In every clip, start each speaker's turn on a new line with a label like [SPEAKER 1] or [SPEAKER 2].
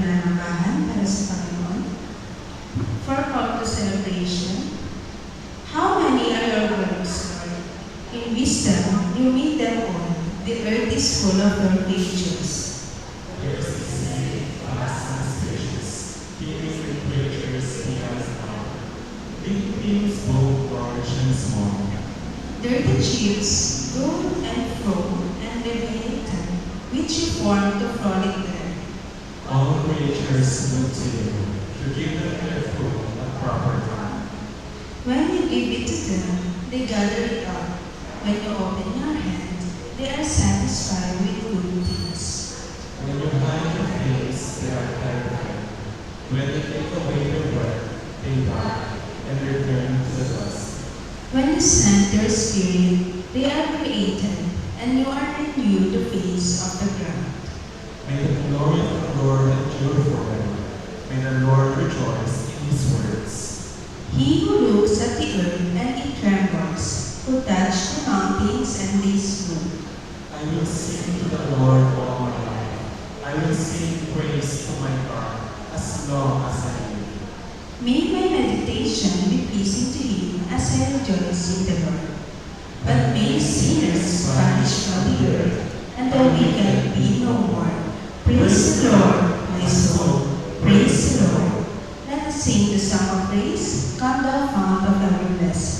[SPEAKER 1] pananambahan para sa Panginoon. For call to celebration. How many are your works, Lord? In wisdom, you made them all. The earth is full of your creatures.
[SPEAKER 2] Yours is the sea, vast and spacious, teeming with creatures beyond power. Big beings both large and small.
[SPEAKER 1] Dirty ships go and fro, and Leviathan, which you formed to frolic there.
[SPEAKER 2] All creatures look to you, to give them their food at proper time.
[SPEAKER 1] When you give it to them, they gather it up. When you open your hand, they are satisfied with good things.
[SPEAKER 2] When you hide your face, they are terrified. When you take away your breath, they die and return to the dust.
[SPEAKER 1] When you send your spirit, they are created, and you are renewed the face of the ground.
[SPEAKER 2] May the glory of the Lord endure forever. May the Lord rejoice in his words.
[SPEAKER 1] He who looks at the earth and it trembles, who touched the mountains and they swoon.
[SPEAKER 2] I will sing to the Lord all my life. I will sing praise to my God as long as I live.
[SPEAKER 1] May my meditation be pleasing to him as I rejoice in the Lord. But may sinners vanish from the earth, and the wicked be no more. Praise the Lord, my soul. Praise the Lord. Let us sing the song of praise. Come thou fount of every blessing.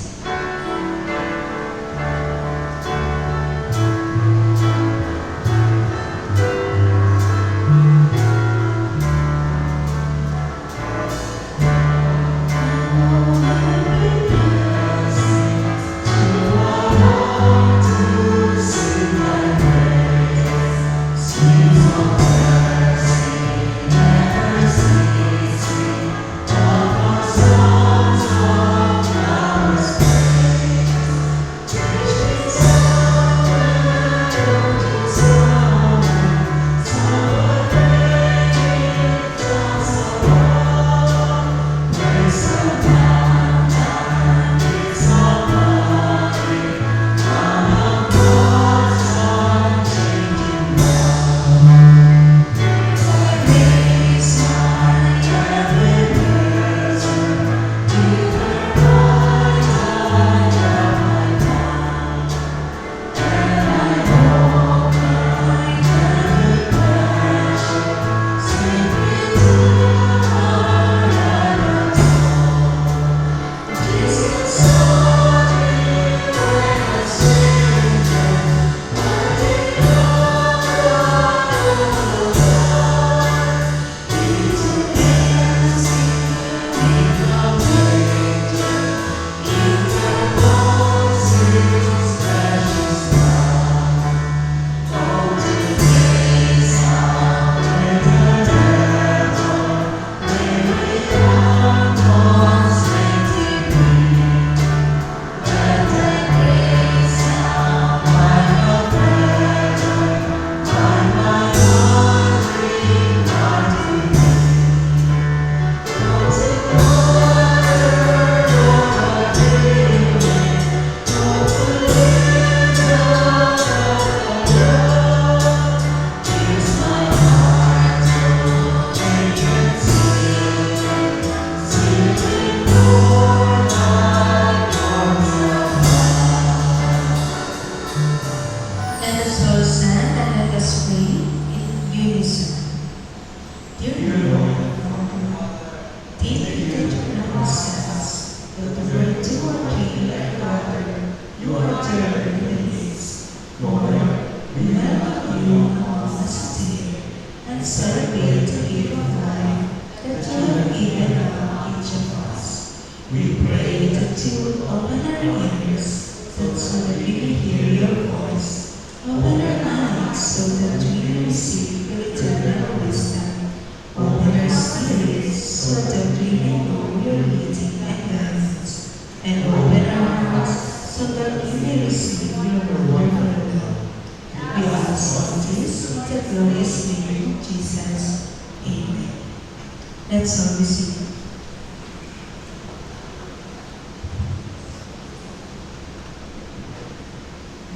[SPEAKER 1] Let's all be seated.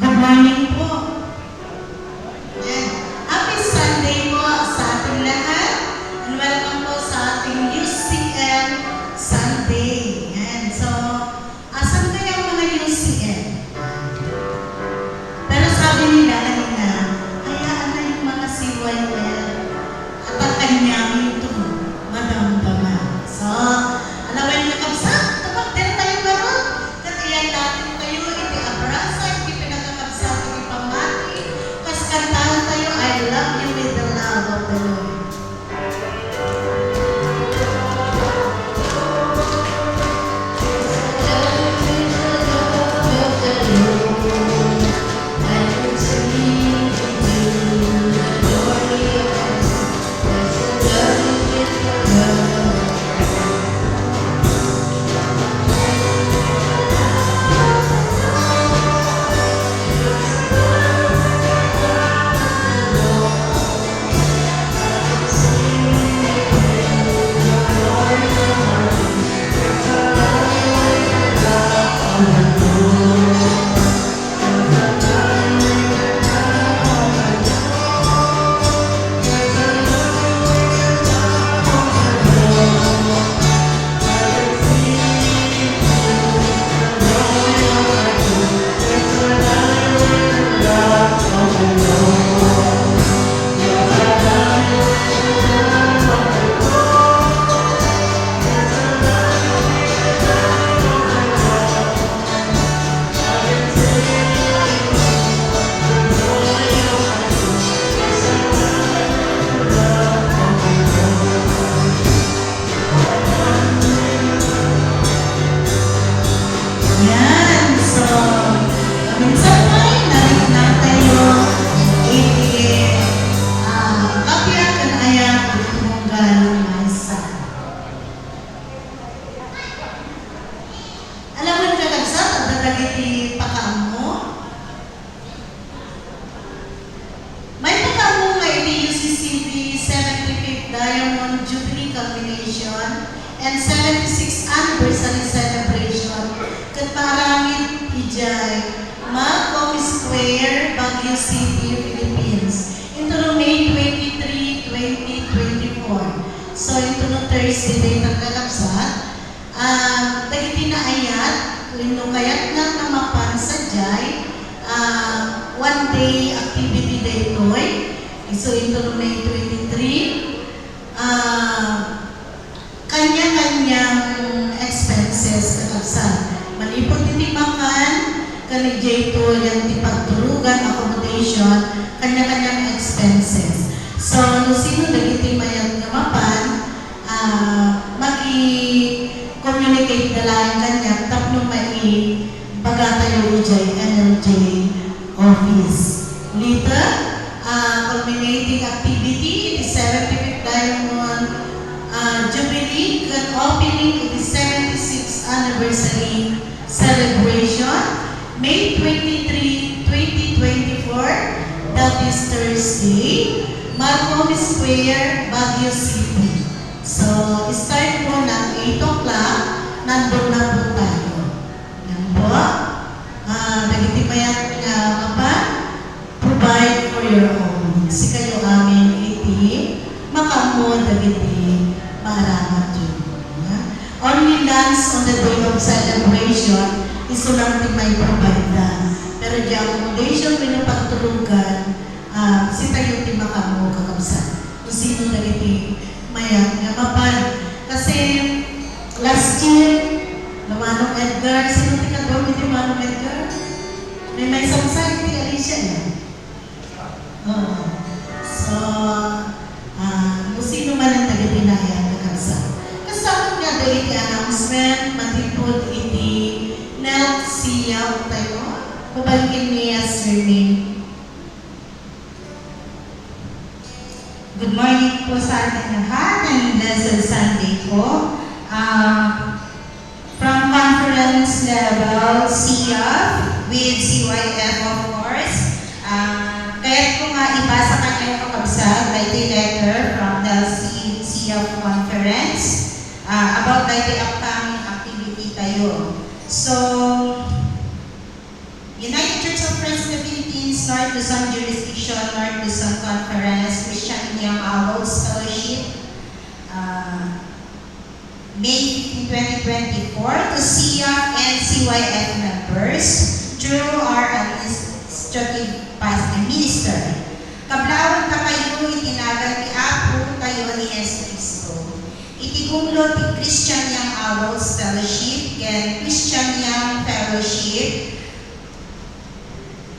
[SPEAKER 1] Good morning po. Yan. Happy Sunday po sa ating lahat. And
[SPEAKER 3] culmination and 76th anniversary celebration ket maraming ijay Malcolm Square, Baguio City, Philippines. Ito no May 23, 2024. So ito no Thursday day naglalapsat. Dagiti na ayat, lino kayat lang na mapansadyay, one day activity day toy. So ito no May 23. Kanya-kanyang expenses kakabsan. Malipot iti makan, kani J2 yung tipagtulugan, accommodation, kanya-kanyang expenses. So, no sino dagiti mayang ngamapan, magi-communicate na lang kanya, tapno mai pagatayo ujay NLJ office. Later, culminating activity, the 75th Diamond Jubilee, and opening the 76th anniversary celebration, May 23, 2024, that is Thursday, Malcolm Square, Baguio City. So, start po ng 8 o'clock, nandun na po tayo. Yan po. Nagitimayan nga pa, provide for your own. Kasi kayo amin iti, makamo dagiti maaramat yun. Only lands on the day of celebration, iso lang di may provide na. Pero di accommodation, pinapagtulugan, si tayo di makamo kakabsan. Kung sino na iti mayang ngamapan. Kasi last year, na Manong Edgar, sino ti kagawin iti Manong Edgar? May samsay iti Alicia niya. So, kung sino man ang taga-dinaya kakabsan. Kasama nga dahil iti announcement, matipod iti Nelt siya tayo. Pabalikin niya swimming.
[SPEAKER 4] Good morning po sa ating lahat and blessed Sunday po. From conference level, CF with CYF of course. Kaya ko nga ibasa kanyang kakabsat by the letter from the CF conference about the upcoming activity tayo. So, United Church of Christ in the Philippines, North Luzon Jurisdiction, North Luzon Conference, Christian Young Adults Fellowship, May 15, 2024, to CF and CYF members through our administrative minister. Kablawan ka kayo, itinagal ti Apo tayo ni Jesus Cristo. Itigunglo ti Christian Young Adults Fellowship ken Christian Young Fellowship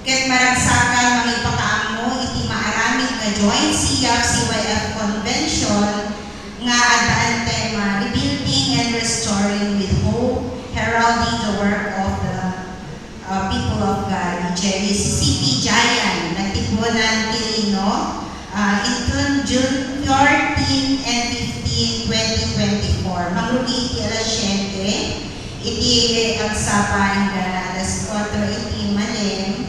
[SPEAKER 4] ket maragsakan magipakaamo iti maaramid nga joint CF CYF convention nga adaan tema rebuilding and restoring with hope, heralding the work of the people of God. Jerry CP Jayan nagtipunan Pilino in June 14 and 15, 2024. Mangluli iti alas 7, iti ang sapan nga alas 4 iti Malim,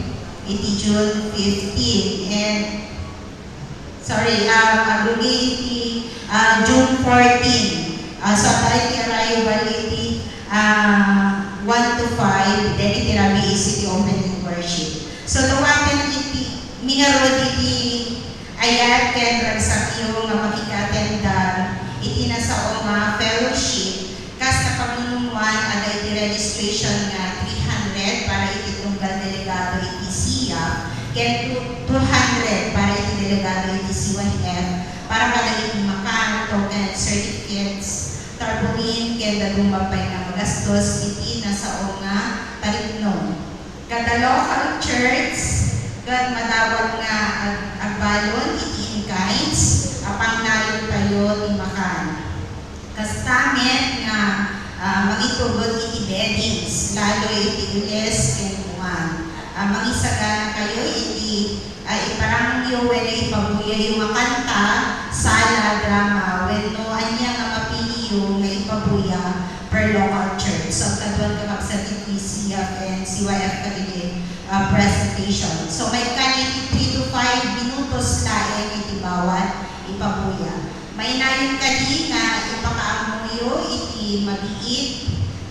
[SPEAKER 4] iti June 15 and mangluli iti June 14. So tayo iti arrival iti 1 to 5, then iti rabi iti opening worship. So tawagan iti mingarod iti ayat ken ragsakyo nga makikatendan iti nasao nga fellowship kas na pagnunuan ada iti registration nga 300 para iti tunggal delegado iti SIA ken 200 para iti delegado iti CYF para kada iti makan token certificates tarpaulin ken dagong mapay nga magastos iti nasao nga taripnon. Kada local church kad madawat nga agbalon iti in-kinds apang nayon tayo imakan. Kastamet nga magitugod iti beddings lalo iti ules ken buwan. Mangisagana kayo iti iparangyo when ipabuya yung makanta sala drama when no anya nga mapiliyo nga ipabuya per local church. So kadwan ka sa CF and CYF kabili presentation. So may kaniti 3 to 5 minutos laeng iti bawat ipabuya. May nayon kadi nga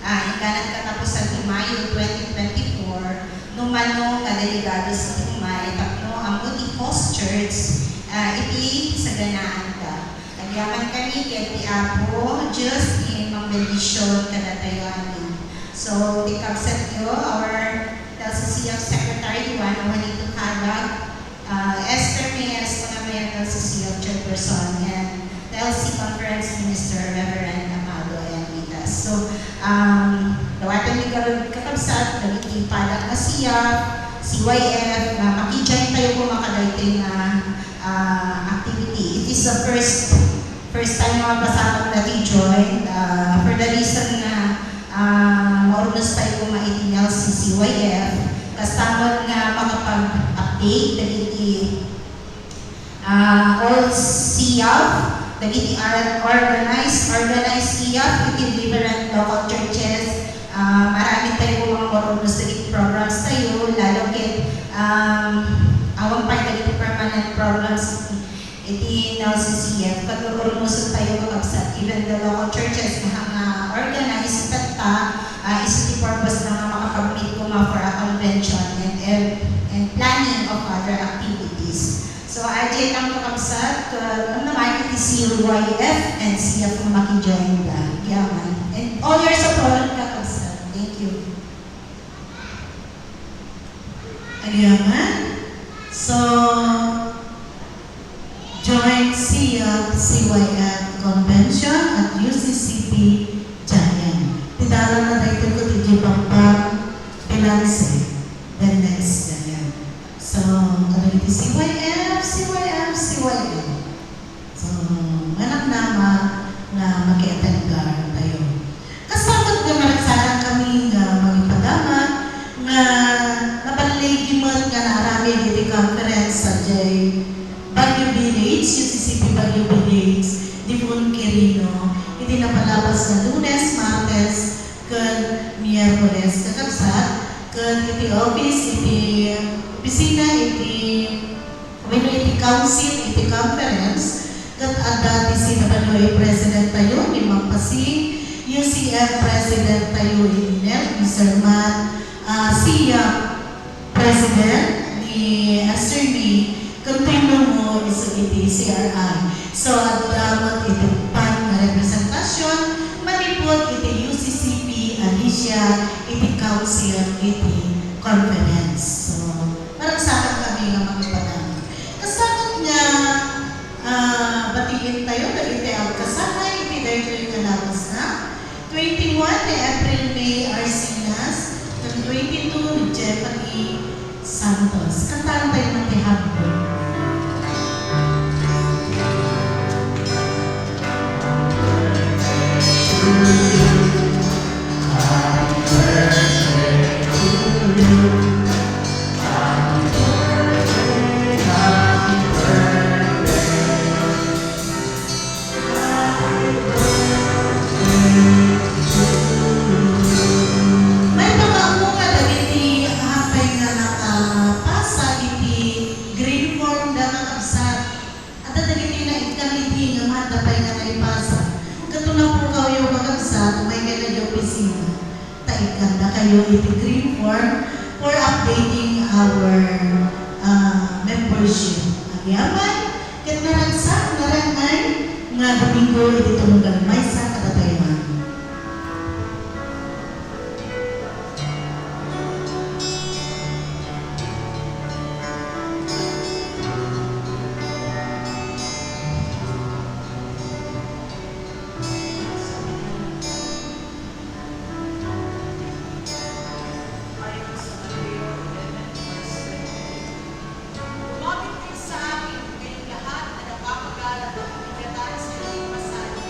[SPEAKER 4] ikanan katapusan ni Mayo 2024, numano nga delegado sa Tumay, tapno ang Moody Host Church, iti sa ganaan ka. Nagyaman kami kay ti Apo, Diyos in mga bendisyon kadatayuan. So, ikabsat nyo, our LCCF Secretary, Juanito Halag, Esther Mayes, Panamayan LCCF Chairperson, and the LC Conference Minister, Reverend Amado and Vitas. So, dawatan ni kakabsat, naging padak na siya, CYF, makijoin tayo po makadaiting activity. It is the first time mga kasama natin join, for the reason na maurnos tayo kung maitinal si CYF, kastamot nga makapag-update, dagiti all CIAF, dagiti organized CIAF, iti different local churches, marami tayo kung mga maurnos dagiti programs tayo, lalo kit awang pa dagiti permanent programs iti LCCF, pag-ururmuso tayo kakabsat, even the local churches na organized tata, is the purpose na makapag-meet ko for a convention and planning of other activities. So, ajay ang kakabsat, naman iti CYF and CF na makijoin na. Yaman. And all your support, kakabsat. Thank you.
[SPEAKER 3] Ayaman. So, join CYF Convention at UCCP Giant. Tidala na dito ko ti Pampang Pinanse. The next Giant. So, ano iti CYF. So, manak nama na mag-etenggar tayo. Kasabot nga maragsaran kami nga magipadama nga napanligiman nga naarami iti conference sa Baguio Village, UCCP Baguio Village, Dipon Quirino, iti napalabas na Lunes, Martes, kan Miyerkules, kakabsat, kan iti office, iti opisina, iti council, iti conference, kat ada iti sinabaluay president tayo, ni Mang Pasing, UCF president tayo, ni Nel, ni Serman, SIA president, ni Asermi, continuo mo is iti CRI. So, at dapat iti pan na representasyon, manipot iti UCCP, Alicia, iti council, iti conference. So, maragsakan kami ng mga panahon. Kasama nga, batigin tayo, iti ang kasama, iti dahil yung kalabas na. 21 ni April May Arsinas, and 22 ni Jeffrey Santos. Kantaan tayo ng tihabon. May mga ako nga dagiti hapay nga nakapasa iti green form na nakabsat. At dagiti na ikamiti nga matapay nga naipasa. Katulad po kayo magabsat, may kaya yung opisina. Taikan na kayo iti green form for updating our membership. Ang yaman, kat naragsak, narangay, nga Domingo iti tulugan may sa katatayman.
[SPEAKER 5] Lumapit din sa akin kayong lahat na napapagalat at pagkataan sa inyong masayo.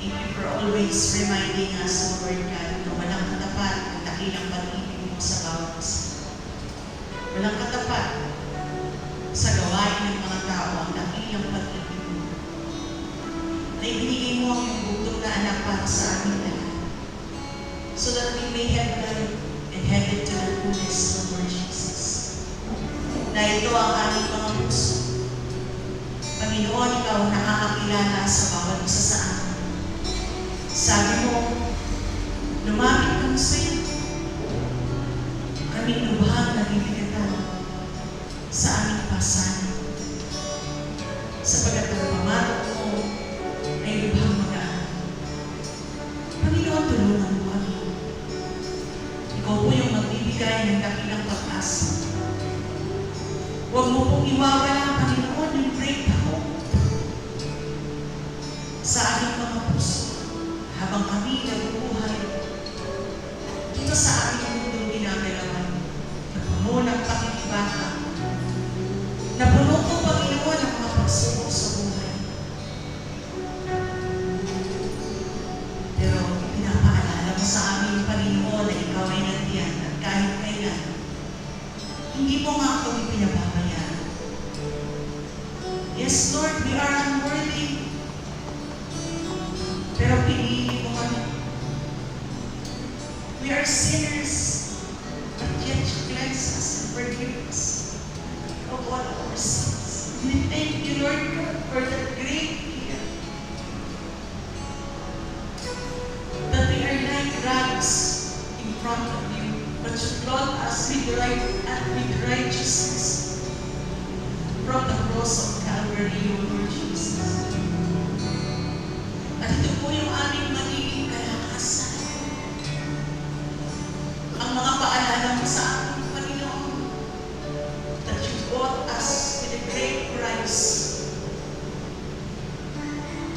[SPEAKER 3] Thank you for always reminding us, O Lord God, na walang katapat ang dakilang pag-ibig mo sa bawat isa. Walang katapat sa gawain ng mga tao ang dakilang pag-ibig mo. Na ibinigay mo ang iyong bugtong na anak para sa amin lahat. So that we may have life and have it to the fullest, O Lord Jesus. Na ito ang aming mga puso. Panginoon, ikaw ang nakakakilala sa bawat isa sa amin. Sabi mo, lumapit kami sa iyo. Kaming lubhang nabibigatan sa aming pasanin. Sapagat ang pamatok mo ay lubhang magaan. Panginoon, tulungan mo kami. Ikaw po yung magbibigay ng dakilang pag-asa. Huwag mo pong iwawala, Panginoon, yung breakthrough sa aming mga puso habang kami nabubuhay dito sa aming mundong ginagalawan na puno ng pakikibaka, na puno po, Panginoon, ang mga pagsubok sa buhay. Pero pinapaalala mo sa amin, Panginoon, na ikaw ay nandiyan at kahit kailan, hindi mo nga kami pinababayaan. Yes, Lord, we are unworthy. Pero pinili mo kami. We are sinners, but yet you cleanse us and forgive us of all our sins. We thank you, Lord God, for that great gift. That we are like rags in front of you, but you clothe us with righteousness from the cross of Calvary, O Lord Jesus. At ito po yung aming magiging kalakasan. Ang mga paalala mo sa amin, Panginoon, that you bought us with a great price.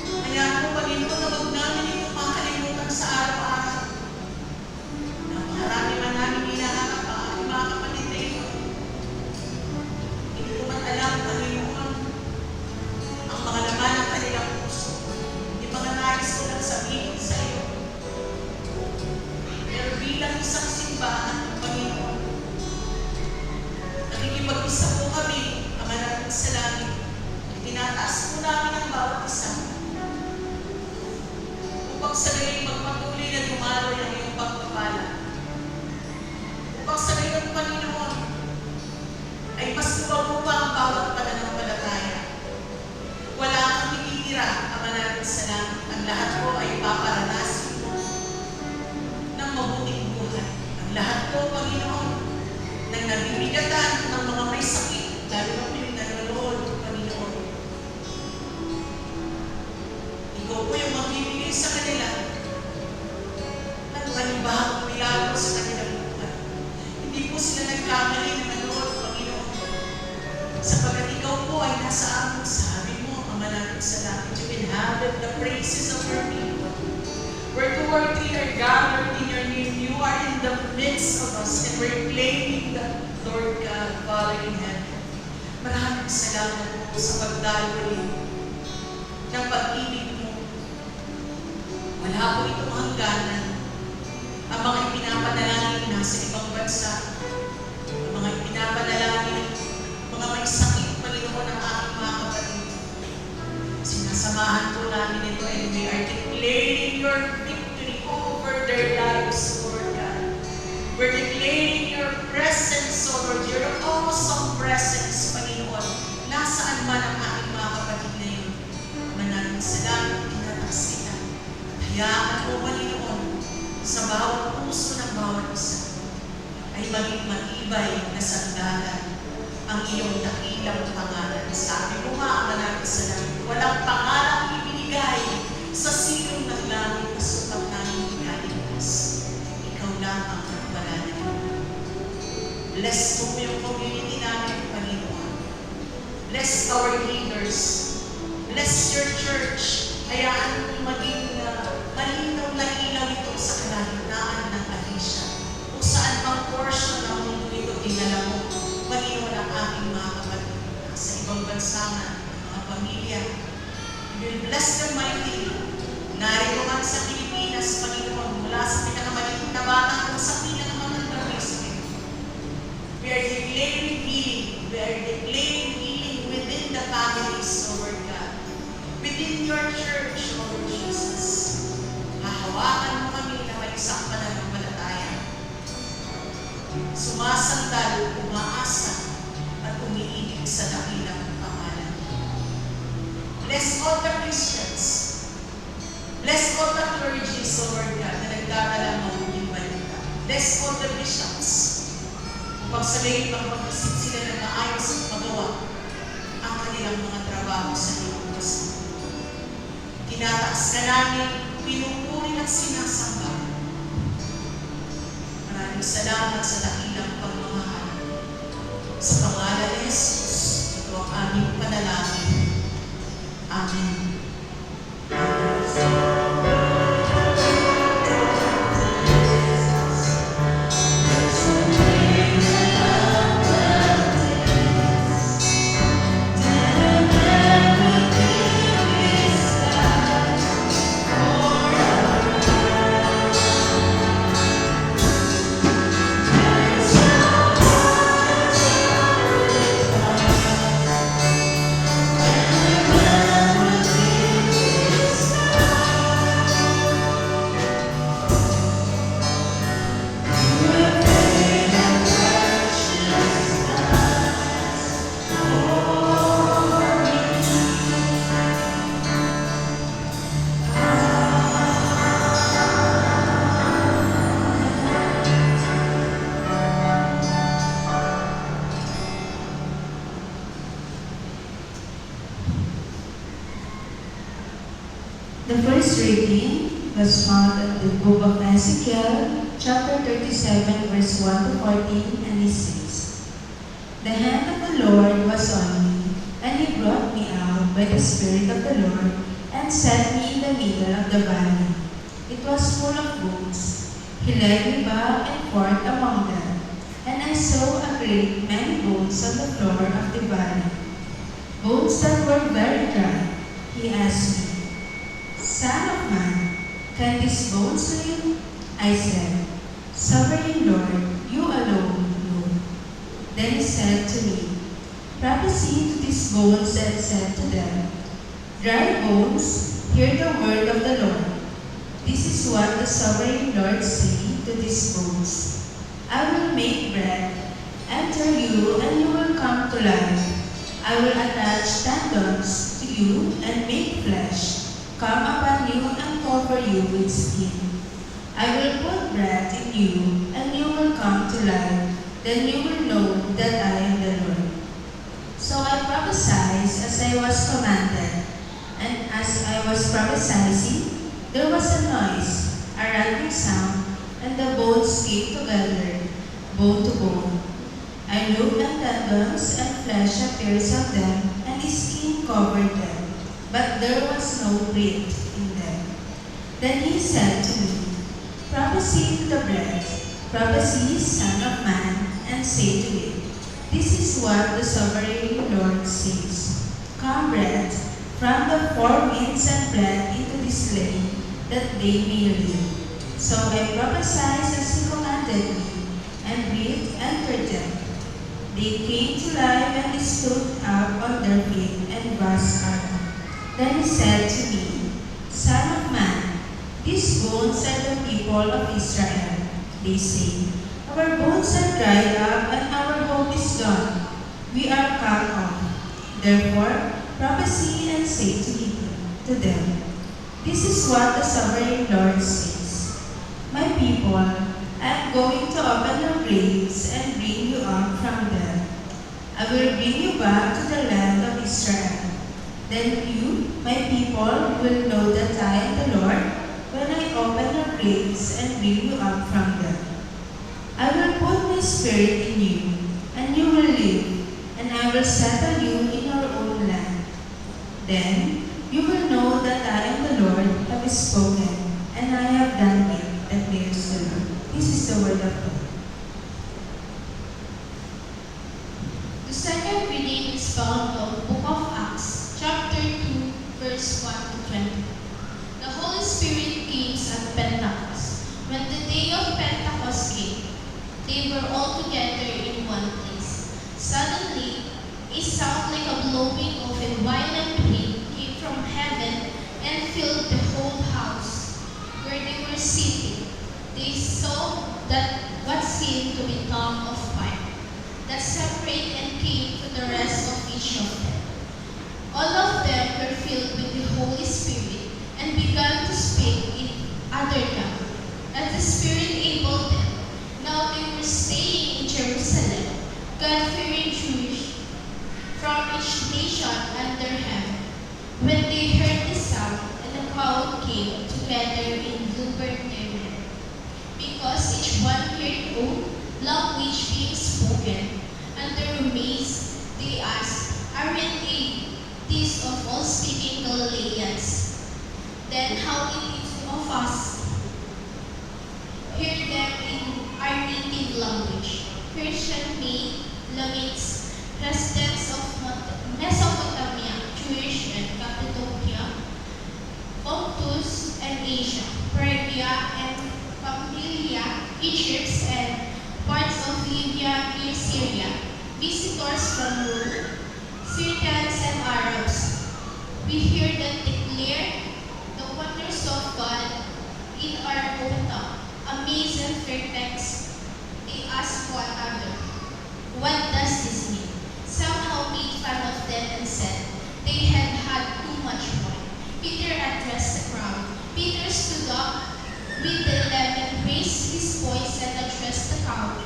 [SPEAKER 3] Kaya po, Panginoon, na huwag namin ito makalimutan sa araw-araw. Na marami man namin hinahanap ang ating mga kapatid na ito. Hindi ko man alam, Panginoon, ang mga laman ng kanilang puso. Mga nais ko lang sabihin sa iyo. Pero bilang isang simbahan, Panginoon, nakikipag-isa po kami, Ama namin sa langit. Tinataas po namin ang bawat isa. Upang sa galing magpatuloy na dumaloy ang iyong pagpapala. Upang sa galing, Panginoon, ay mas lumago pa ang bawat pananampalataya. Wala kang ititira, Ama namin sa langit. Ang lahat po ay paparanasin mo ng mabuting buhay. Ang lahat po, Panginoon, ng nabibigatan ng mga may sakit, lalo na po yung nanonood, Panginoon. Ikaw po yung magbibigay sa kanila ng kanibahang milagro sa kanilang buhay. Hindi po sila nagkamali na manood, Panginoon. Sapagat ikaw po ay nasa amin, sabi mo, Ama namin sa langit, you inhabit the praises of your people. Where two or three are gathered in your name, you are in the midst of us, and we're claiming that, Lord God, Father in heaven. Maraming salamat po sa pagdaloy ng pag-ibig mo. Wala po itong hangganan. Ang mga ipinapanalangin nasa ibang bansa, ang mga ipinapanalangin, mga may sakit, Panginoon, ng aking mga kapatid. Sinasamahan po namin ito, and we are declaring your victory over their lives, Lord God. We're declaring your presence, O Lord, your awesome presence, Panginoon. Nasaan man ang aking mga kapatid na yun. Manalangin sa langit, tinataas kita. Hayaan mo, Panginoon, sa bawat puso ng bawat isa ay maging matibay na sandalan ang iyong dakilang pangalan. Sabi mo nga, Ama namin sa langit, walang pangalang ibinigay sa silong ng langit na sukat namin ikaligtas. Ikaw lang ang nagwala na ito. Bless mo yung community namin, Panginoon. Bless our leaders. Bless your church. Hayaan mo maging malinaw na ilaw ito sa kalagitnaan ng Alicia. Kung saan ang portion ng mundo ito dinala mo, Panginoon, ang aking mga kapatid sa ibang bansa, mga pamilya. We will
[SPEAKER 5] heads o the bishops upang sa gayon makapagpasit sila ng maayos at magawa ang kanilang mga trabaho sa iyong puso. Tinataas ka namin, pinupuri at sinasamba. Maraming salamat sa dakilang pagmamahal. Sa pangalan ni Jesus, ito ang aming panalangin. Amen.
[SPEAKER 1] The first reading was found in the book of Ezekiel, chapter 37, verse 1 to 14, and it says, "The hand of the Lord was on me, and he brought me out by the Spirit of the Lord, and set me in the middle of the valley. It was full of bones. He led me back and forth among them, and I saw a great many bones on the floor of the valley, bones that were very dry. He asked me, 'Son of man, can these bones live?' I said, 'Sovereign Lord, you alone know.' Then he said to me, 'Prophesy to these bones and said to them, Dry bones, hear the word of the Lord. This is what the Sovereign Lord says to these bones. I will make breath enter you, and you will come to life. I will attach tendons to you and make flesh come upon you and cover you with skin. I will put breath in you, and you will come to life. Then you will know that I am the Lord.' So I prophesied as I was commanded, and as I was prophesying, there was a noise, a rattling sound, and the bones came together, bone to bone. I looked, and tendons and flesh appeared on them, and the skin covered them, but there was no breath in them. Then he said to me, 'Prophesy to the breath, prophesy, Son of man, and say to it, This is what the Sovereign Lord says. Come, breath, from the four winds and breath into this lake, that they may live.' So I prophesied as he commanded me, and breath entered them. They came to life, and they stood up on their feet and was armed. Then he said to me, 'Son of man, these bones are the people of Israel. They say, Our bones are dried up, and our hope is gone. We are cut off. Therefore, prophesy and say to them, This is what the Sovereign Lord says. My people, I am going to open your graves and bring you up from them. I will bring you back to the land of Israel. Then you, my people, will know that I am the Lord when I open your graves and bring you up from them. I will put my spirit in you, and you will live, and I will settle you in your own land. Then you will know that I am the Lord, have spoken, and I have done it, declares the Lord." This is the word of God.
[SPEAKER 6] The second reading is found on Book of Acts, chapter 2, verse 1 to 20. The Holy Spirit came at Pentecost. When the day of Pentecost came, they were all together in one place. Suddenly, a sound like a blowing of a violent wind came from heaven and filled the whole house where they were sitting. They saw that what seemed to be tongue of fire that separated and came to the rest of each of them. All of them were filled with the Holy Spirit and began to speak in other tongues, as the Spirit enabled them. together in bluebird area. Because each one heard own language being spoken, and their amaze, they asked, "Aren't these of all speaking Galileans? Then how did each of us hear them in our native language?" Persian made Lamites, residents of Mesopotamia, Jewish and Cappadocia, Pontus and Asia, Persia and Pamphylia, Egypt and parts of Libya near Syria, visitors from Rome, Syrians and Arabs. We hear them declare the wonders of God in our own tongue. Amazed and perplexed, they ask one another, "What does this mean?" Somehow made fun of them and said they had had too much wine. Peter addressed the crowd. Peter stood up with the 11, raised his voice and addressed the crowd.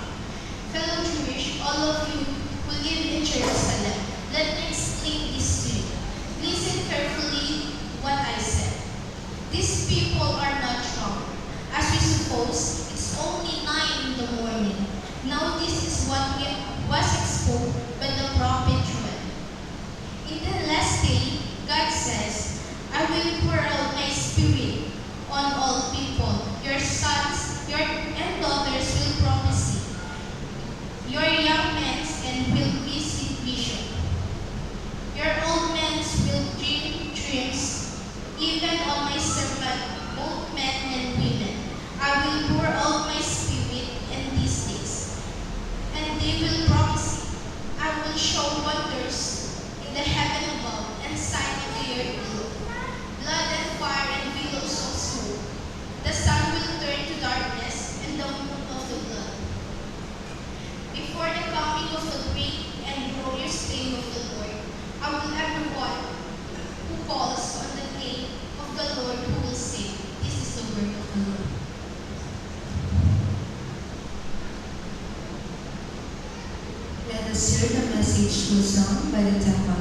[SPEAKER 6] "Fellow Jewish, all of you who live in Jerusalem, let me explain this to you. Listen carefully what I said. These people are not drunk. As we suppose, it's only 9 in the morning. Now this is what was exposed by the prophet Joel. In the last day, God says, I will pour out my spirit on all people. Your sons and daughters will prophesy. Your young men will visit vision. Your old men will dream dreams. Even on my servant, both men and women, I will pour out my spirit in these days, and they will prophesy. I will show wonders in the heaven above and sign in the earth below, blood and fire and billows of smoke. The sun will turn to darkness and the moon of the blood, before the coming of the great and glorious day of the Lord. I will everyone who calls on the name of the Lord who will save." This is the word of the Lord.
[SPEAKER 1] Let us hear the message through song by the temple.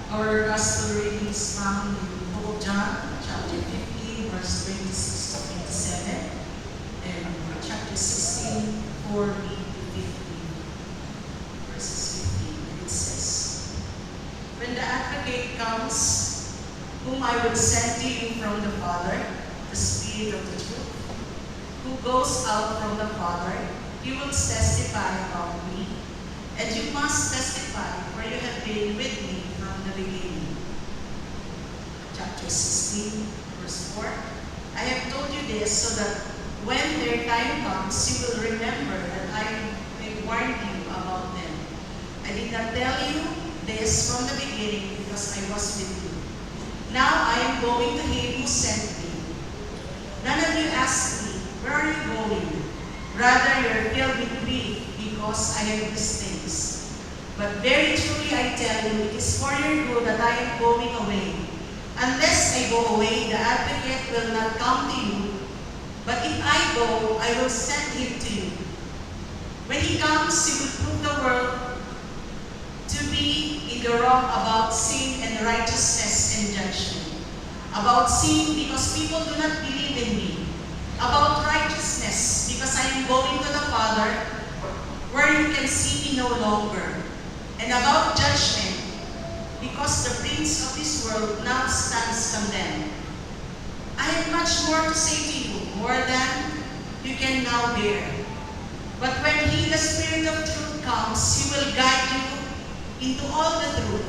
[SPEAKER 5] Our gospel reading is found in the book of John, chapter 15, verse 26 to 27, and chapter 16, 4b to 15, verses 15. It says, "When the Advocate comes, whom I will send to you from the Father, the Spirit of the truth, who goes out from the Father, he will testify about me. And you must testify, for you have been with me from the beginning." Chapter 16, verse 4. "I have told you this so that when their time comes, you will remember that I warned you about them. I did not tell you this from the beginning because I was with you. Now I am going to him who sent me. None of you asked me, 'Where are you going?' Rather, you are filled with grief because I have these things. But very truly I tell you, it is for your good that I am going away. Unless I go away, the Advocate will not come to you. But if I go, I will send him to you. When he comes, he will prove the world to be in the wrong about sin and righteousness and judgment. About sin, because people do not believe in me. About righteousness, because I am going to the Father, where you can see me no longer. And about judgment, because the prince of this world now stands condemned. I have much more to say to you, more than you can now bear. But when he, the Spirit of truth, comes, he will guide you into all the truth.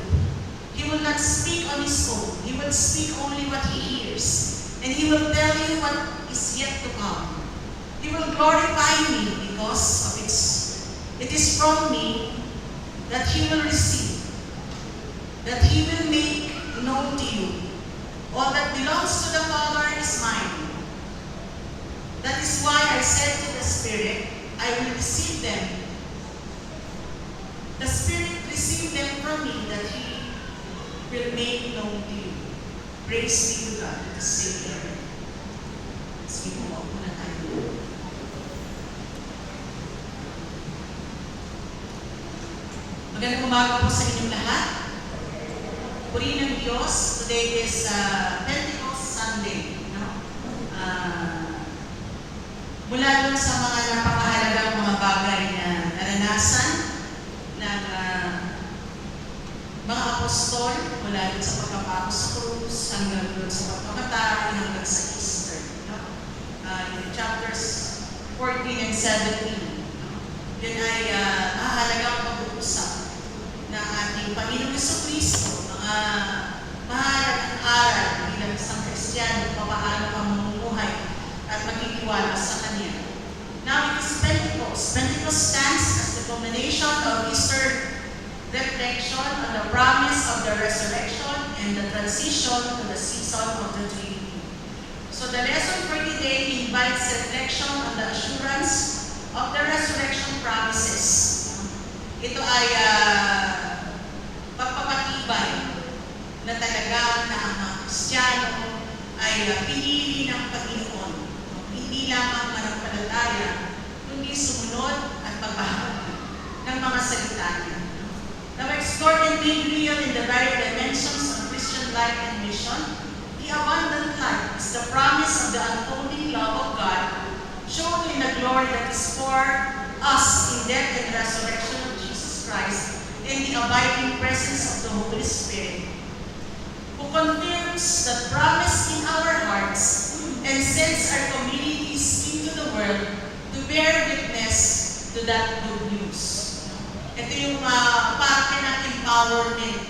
[SPEAKER 5] He will not speak on his own. He will speak only what he hears. And he will tell you what is yet to come. He will glorify me because of it is from me that he will receive, that he will make known to you. All that belongs to the Father is mine. That is why I said to the Spirit, I will receive them. The Spirit received them from me, that he will make known to you." Praise be to God, the Savior. Sige po, wag muna tayo. Magandang umaga po sa inyong lahat. Purihin ng Diyos. Today is Pentecost Sunday. No? Mula dun sa mga napakahalagang mga bagay na naranasan ng mga apostol, mula dun sa pagkapako sa krus, hanggang dun sa pagkamatay, hanggang sa Easter. No? In chapters 14 and 17, no? Yun ay mahalagang pag-uusap na ating Panginoong Jesucristo, mga mahalagang aral bilang isang Kristiyano, paano ang mamumuhay at magtitiwala sa Kanya. Now it is Pentecost. Pentecost stands as the culmination of Easter reflection on the promise of the resurrection and the transition to the season of the Trinity. So the lesson for today invites reflection on the assurance of the resurrection promises. Ito ay pagpapatibay na talaga na ang mga Kristiyano ay pinili ng Panginoon. Hindi lamang manampalataya, kundi sumunod at pagbahagi ng mga salita niya. Now, explored and made real in the very dimensions of Christian life and mission, the abundant life is the promise of the unfolding love of God, shown in the glory that is for us in death and resurrection of Jesus Christ, and the abiding presence of the Holy Spirit, who confirms that promise in our hearts and sends our communities into the world to bear witness to that good news. Ito yung parte ng empowerment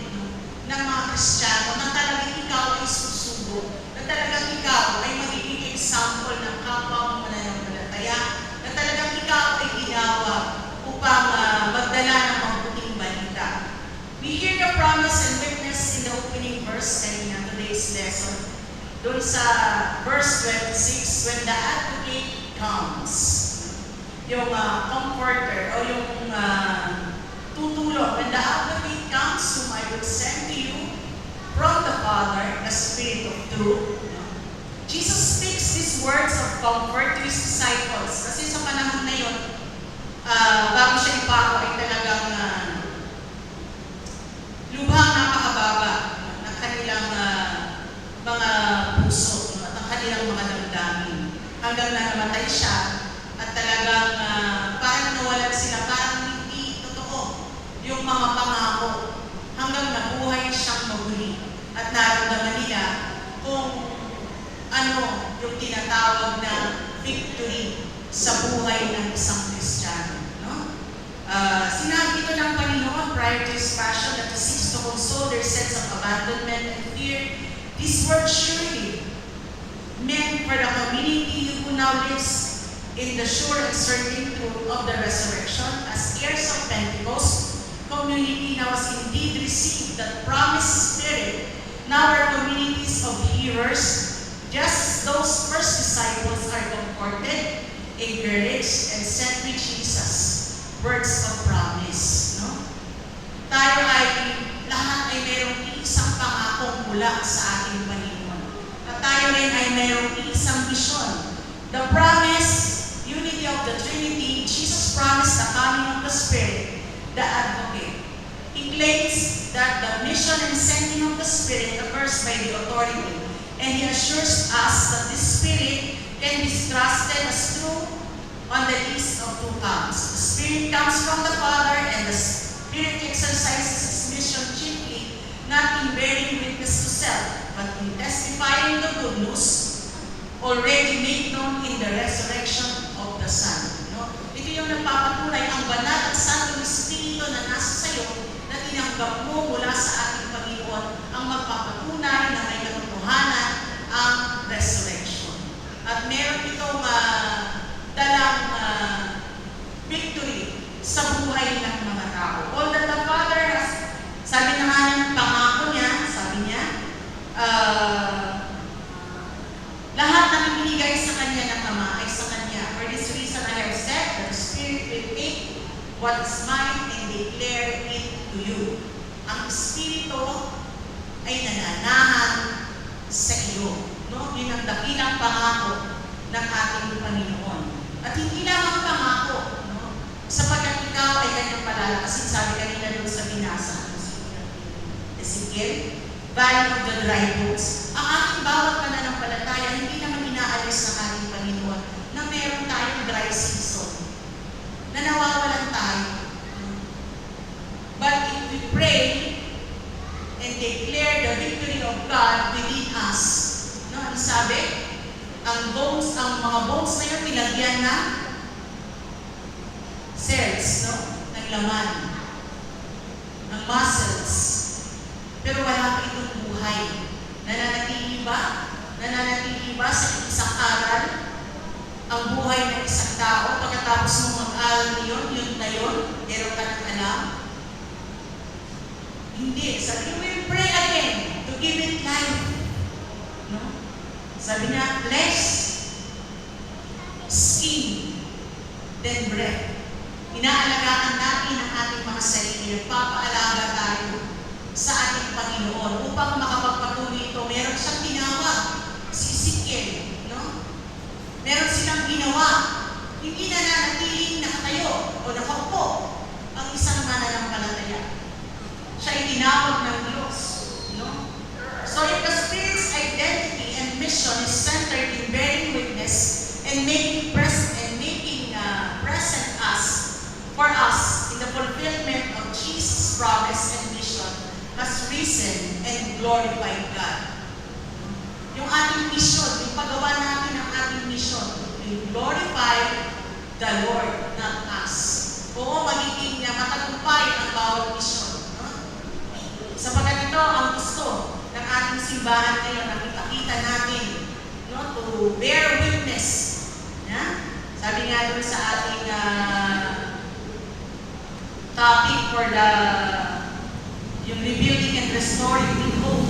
[SPEAKER 5] ng mga Kristiyano na talagang ikaw ay susubo, na talagang ikaw ay magiging example ng kapwa mananampalataya, na talagang ikaw ay ginawa upang magdala ng mabuting balita. We hear the promise and witness in the opening verse kanina, today's lesson. Doon sa verse 26, when the Advocate comes, yung comforter o yung tutulong, when the Advocate comes, whom I will send to you from the Father, the Spirit of truth. Jesus speaks these words of comfort to His disciples. Kasi sa panahon na yun, bago siya ipako ay talagang lubhang napakababa hanggang na namatay siya at talagang parang nawalan sila, parang hindi totoo yung mga pangako hanggang nabuhay siyang maguli at naramdaman nila kung ano yung tinatawag na victory sa buhay ng isang Kristiyano. No? Sinabi ito ng Panginoon prior to His passion that He seeks to console their sense of abandonment and fear. These words surely meant for the community who now lives in the sure and certain truth of the resurrection as heirs of Pentecost. Community now has indeed received that promised Spirit. Now our communities of hearers, just as those first disciples are comforted, encouraged, and sent with Jesus, words of promise. No? Tayo ay, lahat ay mayroong isang pangakong mula sa ating Panginoon. At tayo rin ay mayroong isang vision. The promise, unity of the Trinity, Jesus promised the coming of the Spirit, the Advocate. He claims that the mission and sending of the Spirit occurs by the authority, and He assures us that this Spirit can be trusted as true on the list of two counts. The Spirit comes from the Father, and the Spirit exercises its mission chiefly not in bearing witness to self, but in testifying the good news already made known in the resurrection of the Son. No? Ito yung nagpapatunay ang banal at santong Espiritu na nasa sayo na tinanggap mo mula sa ating Panginoon ang magpapatunay na may katotohanan ang resurrection. At meron itong dalang victory sa buhay ng mga tao. All that the Father has, sabi na nga ng pangako niya, sabi niya, lahat ng ibinigay sa Kanya ng Ama ay sa Kanya. For this reason I have said that the Spirit will take what is mine and declare it to you. Ang Espiritu ay nananahan sa iyo. No? Yun ang dakilang pangako ng ating Panginoon. At hindi lamang pangako, no? Sapagkat ikaw ay kanyang palalakasin. Sabi kanina doon sa binasa, Ezekiel, Valley of the Dry Bones. Ang ating bawat pananampalataya, hindi naman inaalis ng ating Panginoon na meron tayong dry season, na nawawalan tayo. But if we pray and declare the victory of God within us, no, ano sabi? Ang mga bones na yun, nilagyan na cells, no? Ng laman, ng muscles. Pero wala pa itong buhay. Nananatili ba? Nananatili ba sa isang aral ang buhay ng isang tao? Pagkatapos mong mag-aral niyon, yun na yun, meron ka ng alam? Hindi. Sabi niya, we'll pray again to give it life. No? Sabi niya, flesh, skin, then breath. Inaalagaan natin ang ating mga sarili. Nagpapaalaga tayo sa ating Panginoon upang makapagpatuloy ito. Meron siyang tinawag, si Ezekiel. No? Meron silang ginawa. Hindi na nanatiling nakatayo o nakaupo ang isang mananampalataya. Siya ay tinawag ng Diyos. No? So if the Spirit's identity and mission is centered in bearing witness and making present for us in the fulfillment of Jesus' promise and mission, has risen and glorified God. Yung ating mission, yung paggawa natin ng ating mission, will glorify the Lord, not us. Oo, magiging matagumpay ang bawat mission. No? Sapagkat ito ang gusto ng ating simbahan ngayon, nakita natin, no, to bear witness. Yeah? Sabi nga doon sa ating topic for yung rebuilding and restoring with hope.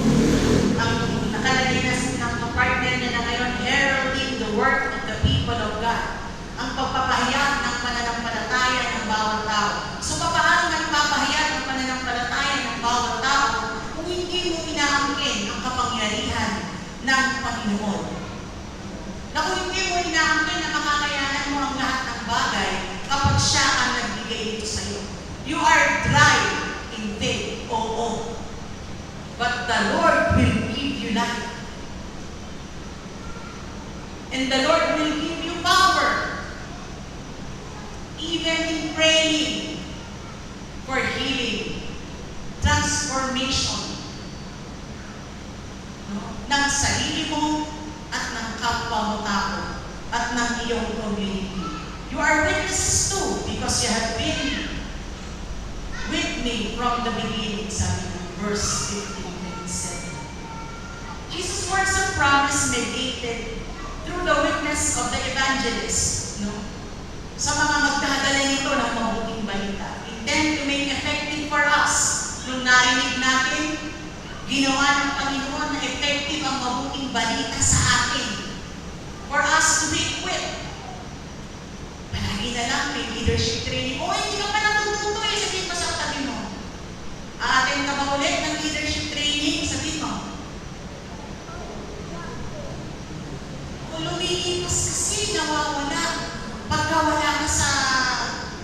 [SPEAKER 5] Ang nakalagay na ng partner niya na ngayon, heralding the work of the people of God. Ang pagpapahayag ng pananampalataya ng bawat tao. So paano nagpapahayag ng pananampalataya ng bawat tao kung hindi mo inaangkin ang kapangyarihan ng Panginoon? Na kung hindi mo inaangkin na makakayanan mo ang lahat ng bagay kapag siya ang nagbigay dito sa iyo. You are dry in faith, oo. But the Lord will give you life. And the Lord will give you power, even in praying for healing, transformation, no? Ng sarili mo at ng kapwa mo tao at ng iyong community. You are witnesses too because you have been with me from the beginning, sabi ng verse 15-27. Jesus' words of promise mediated through the witness of the evangelist, no? Sa mga magdadala nito ng mabuting balita. Intend to make effective for us. Nung narinig natin, ginawa ng Panginoon na effective ang mabuting balita sa atin. For us to be equipped. Palagi na lang may leadership training. O, hindi ka pa natututo eh. Sabihin mo sa katabi mo. Aatin ka ba ulit ng leadership training? Sabihin mo. Kung lumilipas kasi, nawawala.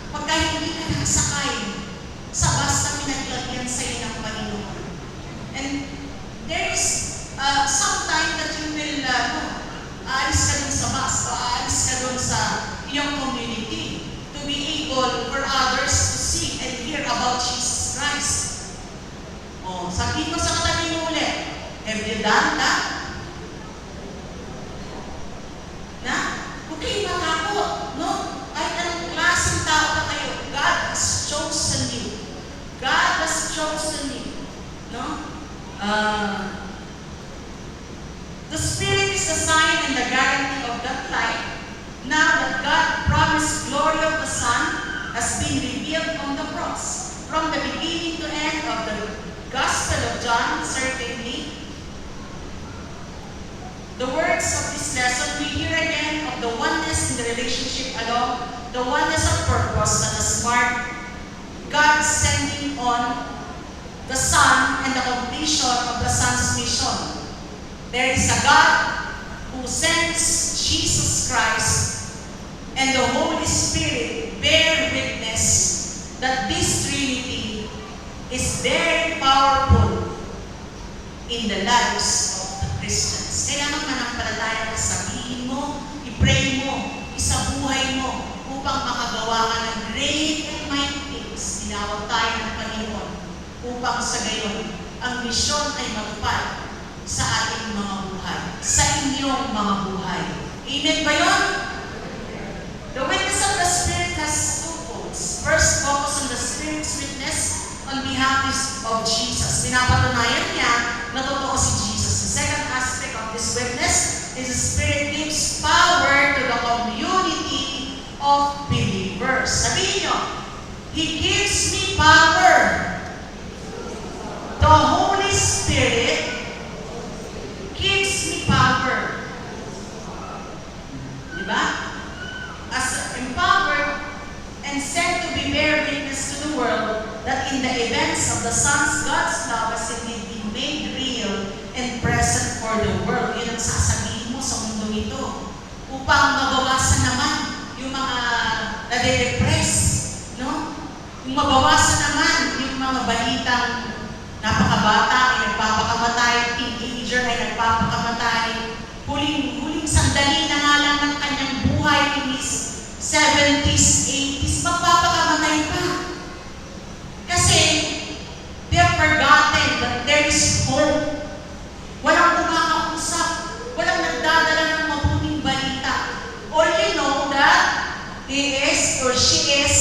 [SPEAKER 5] Pagka hindi ka nakasakay sa bus na pinaglagyan sa'yo ng Panginoon. And there is some time that you will, aalis ka dun sa bus, o aalis ka dun sa iyong community to be able for others to see and hear about Jesus Christ. O, sabihin ko sa katabi mo ulit, have you done that? Huwag kayong matakot, no? Kahit anong klaseng tao pa kayo, God has chosen you. God has chosen you, no? The Spirit is the sign and the guarantee of that light. Now that God promised glory of the Son has been revealed on the cross. From the beginning to end of the Gospel of John, certainly, the words of this lesson, we hear again of the oneness in the relationship along the oneness of purpose that has marked God sending on the Son and the completion of the Son's mission. There is a God who sends Jesus Christ, and the Holy Spirit bear witness that this Trinity is very powerful in the lives of the Christians. Kailangan manampalataya ka, sabihin mo, i-pray mo, isabuhay mo, upang makagawa ka ng great and mighty things. Tinawag tayo ng Panginoon upang sa gayon, ang misyon ay magpad sa ating mga buhay, sa inyong mga buhay. Amen ba yun? The witness of the Spirit has two goals. First, focus on the Spirit's witness on behalf of Jesus. Pinapatunayan niya na totoo si Jesus. The second aspect of this witness is the Spirit gives power to the community of believers. Sabihin nyo, He gives me power. The Holy Spirit gives me power. Diba? As empowered and sent to be bear witness to the world that in the events of the Son's God's love has indeed been made real and present for the world. Yun ang sasabihin mo sa mundong ito. Upang mabawasan naman yung mga nade-depress, no? Yung mabawasan naman yung mga balitang napakabata ay nagpapakamatay, teenager ay nagpapakamatay, huling sandali na nga lang ng kanyang buhay in his 70s, 80s, magpapakamatay pa. Kasi they have forgotten that there is hope. Walang kumakausap, walang nagdadala ng mabuting balita. All you know that he is or she is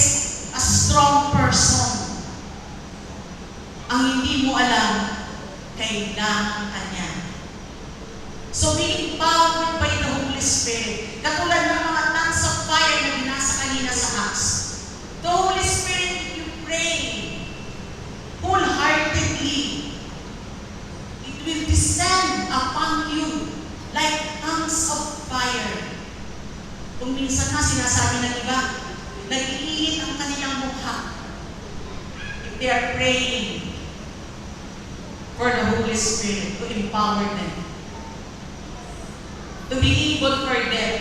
[SPEAKER 5] a strong person. Ang hindi mo alam, kailangan ka niya. So being empowered by the Holy Spirit, katulad ng mga tongues of fire na binasa kanina sa Acts, the Holy Spirit, if you pray wholeheartedly, it will descend upon you like tongues of fire. Kung minsan nga sinasabi ng iba, nag-iinit ang kanilang mukha if they are praying for the Holy Spirit to empower them, to be able for them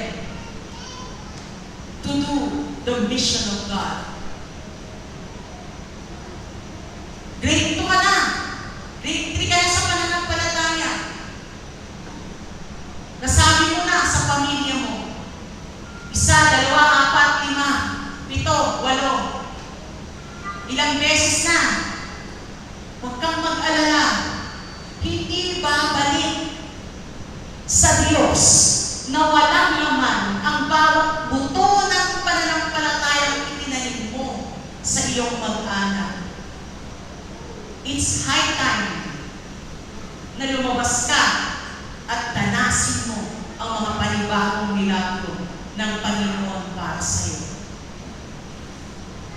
[SPEAKER 5] to do the mission of God. Grade 2 ka na. Grade 3 ka na sa pananampalataya. Nasabi mo na sa pamilya mo, ilang beses na. Huwag kang mag-alala. Hindi babalik sa Diyos na walang laman ang bawat buto ng pananampalatayang itinanim mo sa iyong mag-anak. It's high time na lumabas ka at tanasin mo ang mga panibagong milagro ng Panginoon para sa iyo.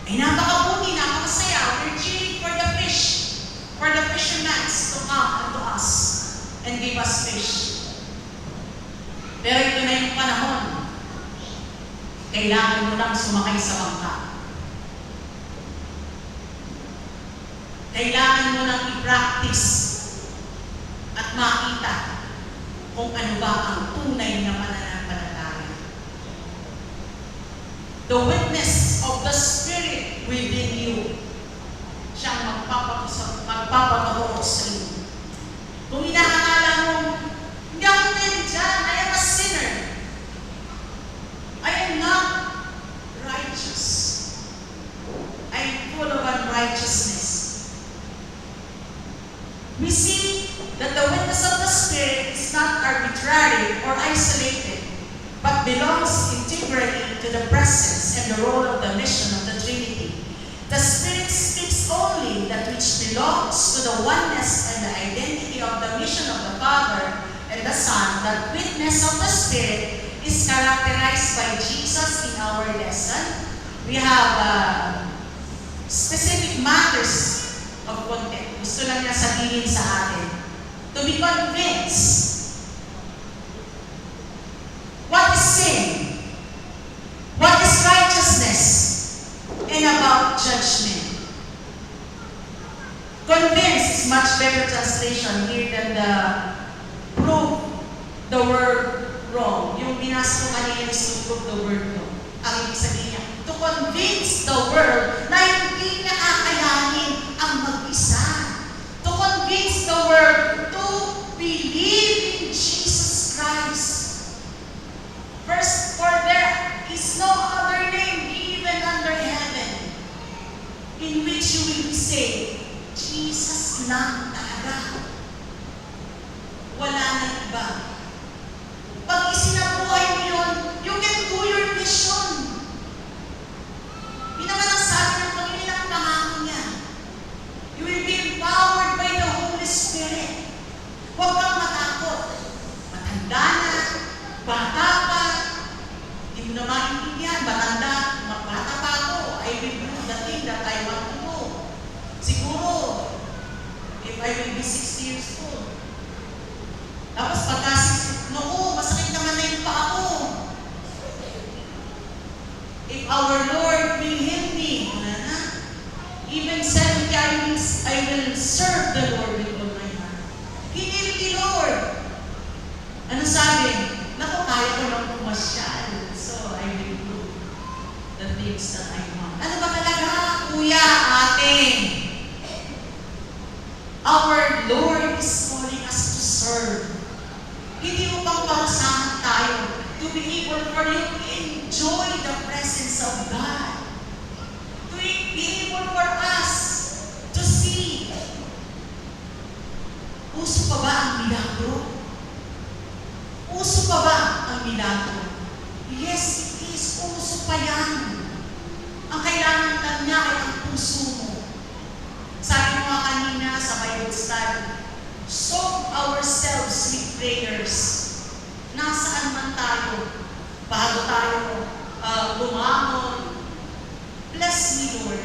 [SPEAKER 5] Ay napakabuti, napakasaya. We're cheering for the fish, for the fishermen to come unto us and give us fish. Pero ito na yung panahon. Kailangan mo nang sumakay sa bangka. Kailangan mo nang i-practice at makita kung ano ba ang tunay na pananampalataya. The witness of the Spirit within you, siyang magpapaturo sa iyo. Kung inaakala mo, hindi ako pwede dyan, I am a sinner. I am not righteous. I am full of unrighteousness. We see that the witness of the Spirit is not arbitrary or isolated, but belongs integrally to the presence and the role of the mission of the Trinity. The Spirit speaks only that which belongs to the oneness and the identity of the mission of the Father and the Son. The witness of the Spirit is characterized by Jesus in our lesson. We have specific matters of content. Gusto lang niya sabihin sa atin. To be convinced. What is sin? What is righteousness? And about judgment. Convinced is much better translation here than the prove the word wrong. Yung binasa ko kanina is to prove the word wrong. Ang ibig sabihin niya, to convince the world na hindi niya kakayanin ang mag-isa. To convince the world to believe in Jesus Christ. First, for there is no other name given under heaven in which you will be saved. Jesus lang talaga. Wala na iba. Pag isinabuhay mo yun, you can do your mission. Yun naman ang sabi ng Panginoon ang pangako niya. You will be empowered by the Holy Spirit. Huwag kang matakot. Matanda na, bata pa, hindi mo na maintindihan, matanda, bata pa ako, I will do the thing that I want to do. Siguro, if I will be 60 years old. Tapos pagka 60, no, masakit naman na yung paa ko. If our Lord will heal me, even 70, I will serve the Lord with all my heart. Hinil ni Lord. Ano sabi? Naku, kaya ko lang pumasyal. So, I will do the things that I want. Ano ba talaga, kuya, ate? Our Lord is calling us to serve. Hindi mo pang parusahan tayo to be able for you to enjoy the presence of God. To be able for us to see. Uso pa ba ang milagro? Uso pa ba ang milagro? Yes, it is. Uso pa yan. Ang kailangan lang niya ay ang puso mo. Sabi mo nga kanina sa Bible study, soak ourselves with prayers. Nasaan man tayo, bago tayo bumangon. Bless me, Lord.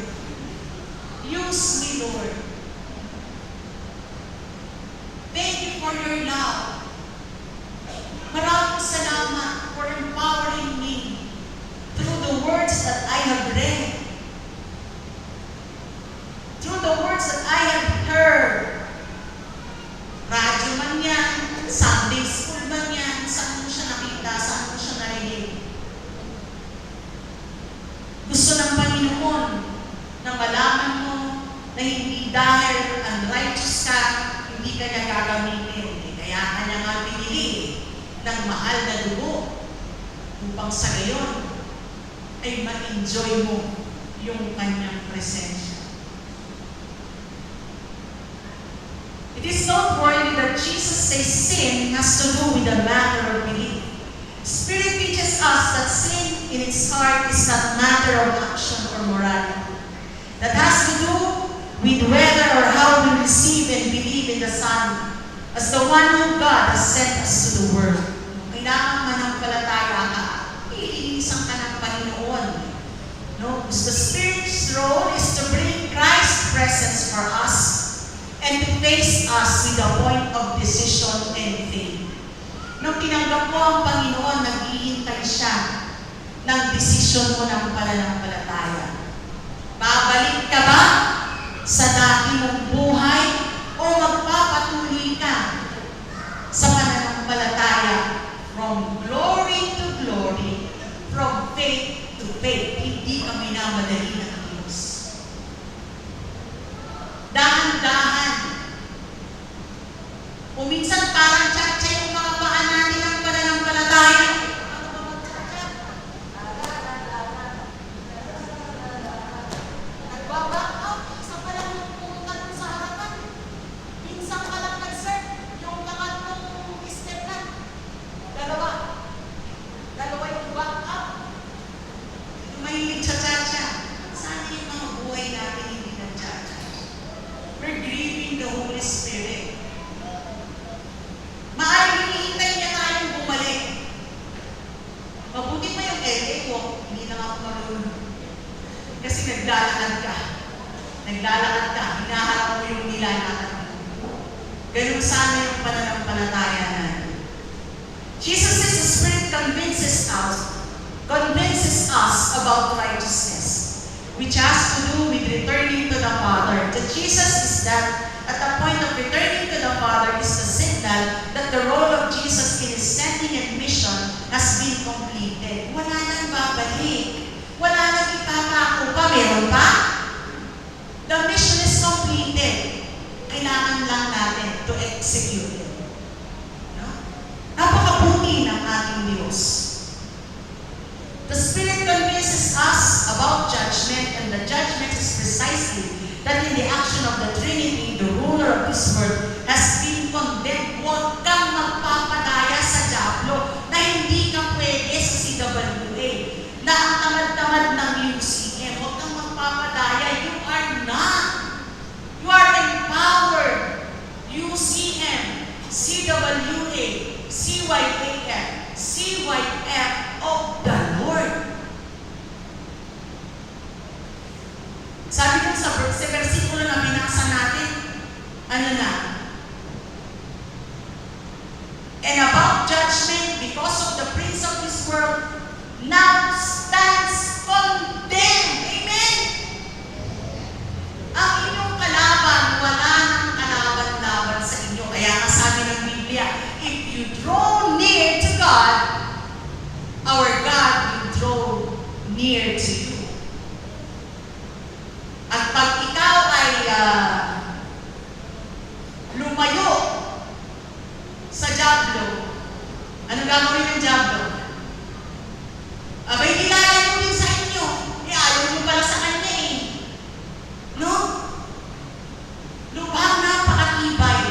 [SPEAKER 5] Use me, Lord. Thank you for your love. Maraming salamat for empowering me through the words that I have read, through the words that I have heard. Radyo man yan, Sunday school man yan, saan mo siya nakita, saan mo siya narinig. Gusto ng Panginoon na malaman mo na hindi dahil unrighteous ka, hindi ka niya gagamitin. Kaya ka niya nga pinili ng mahal na dugo upang sa gayon ay ma-enjoy mo yung kanyang presensya. It is noteworthy that Jesus says sin has to do with the matter of belief. Spirit teaches us that sin in its heart is not matter of action or morality. That has to do with whether or how we receive and believe in the Son as the one whom God has sent us to the world. Kailangan manampalataya ka, iinisan ka ng Panginoon. No? The Spirit's role is to bring Christ's presence for us and to face us with a point of decision and faith. Nung tinanggap mo ang Panginoon, naghihintay siya ng desisyon mo ng pananampalataya. Babalik ka ba sa dati mong buhay o magpapatuloy ka sa pananampalataya from glory to glory, from faith to faith? Hindi ka minamadali ng Diyos. Dahan-dahan. O minsan parang tsak-tsak yung mga paan natin ng pananampalataya. Nagbaback up, isa pa lang yung pumunta dun sa harapan. Minsan ka lang nag-serve, yung pangatlong step lang. Dalawa yung back up. Mahilig sa tsa-tsa. Sana yung mga buhay natin hindi nag-tsa-tsa. We're grieving the Holy Spirit. Maaaring hinihintay niya tayong bumalik. Mabuti pa yung LA walk, hindi na ako marunong. Kasi naglalakad ka, hinaharap mo yung nilalakad mo. Ganun sana yung pananampalataya natin. Jesus says the Spirit convinces us about righteousness, which has to do with returning to the Father. That Jesus is that at the point of returning to the Father is the signal that the role of Jesus in His sending and mission has been completed. Wala nang babalik. Wala nang ipapako pa. Meron pa? The mission is completed. Kailangan lang natin to execute it. No? Napakabuti ng ating Diyos. The Spirit convinces us about judgment, and the judgment is precisely that in the action of the Trinity, the ruler of this world has been condemned. Huwag kang magpapadaya sa diablo na hindi ka pwede sa CWA, na ang tamad-tamad ng UCM. Huwag kang magpapadaya. You are not. You are empowered. UCM, CWA, CYAM, CYF of the Lord. Sabi dun sa versikulo na binasa natin, ano na? And about judgment, because of the prince of this world, now stands condemned. Amen? Ang inyong kalaban, wala nang kalaban-laban sa inyo. Kaya nga sabi ng Biblia, if you draw near to God, our God will draw near to you. At pag ikaw ay lumayo sa diablo, ano gagawin ng diablo? Abay, nilalayo din sa inyo. Ayaw mo pala sa kanya eh. No? Lubhang napakatibay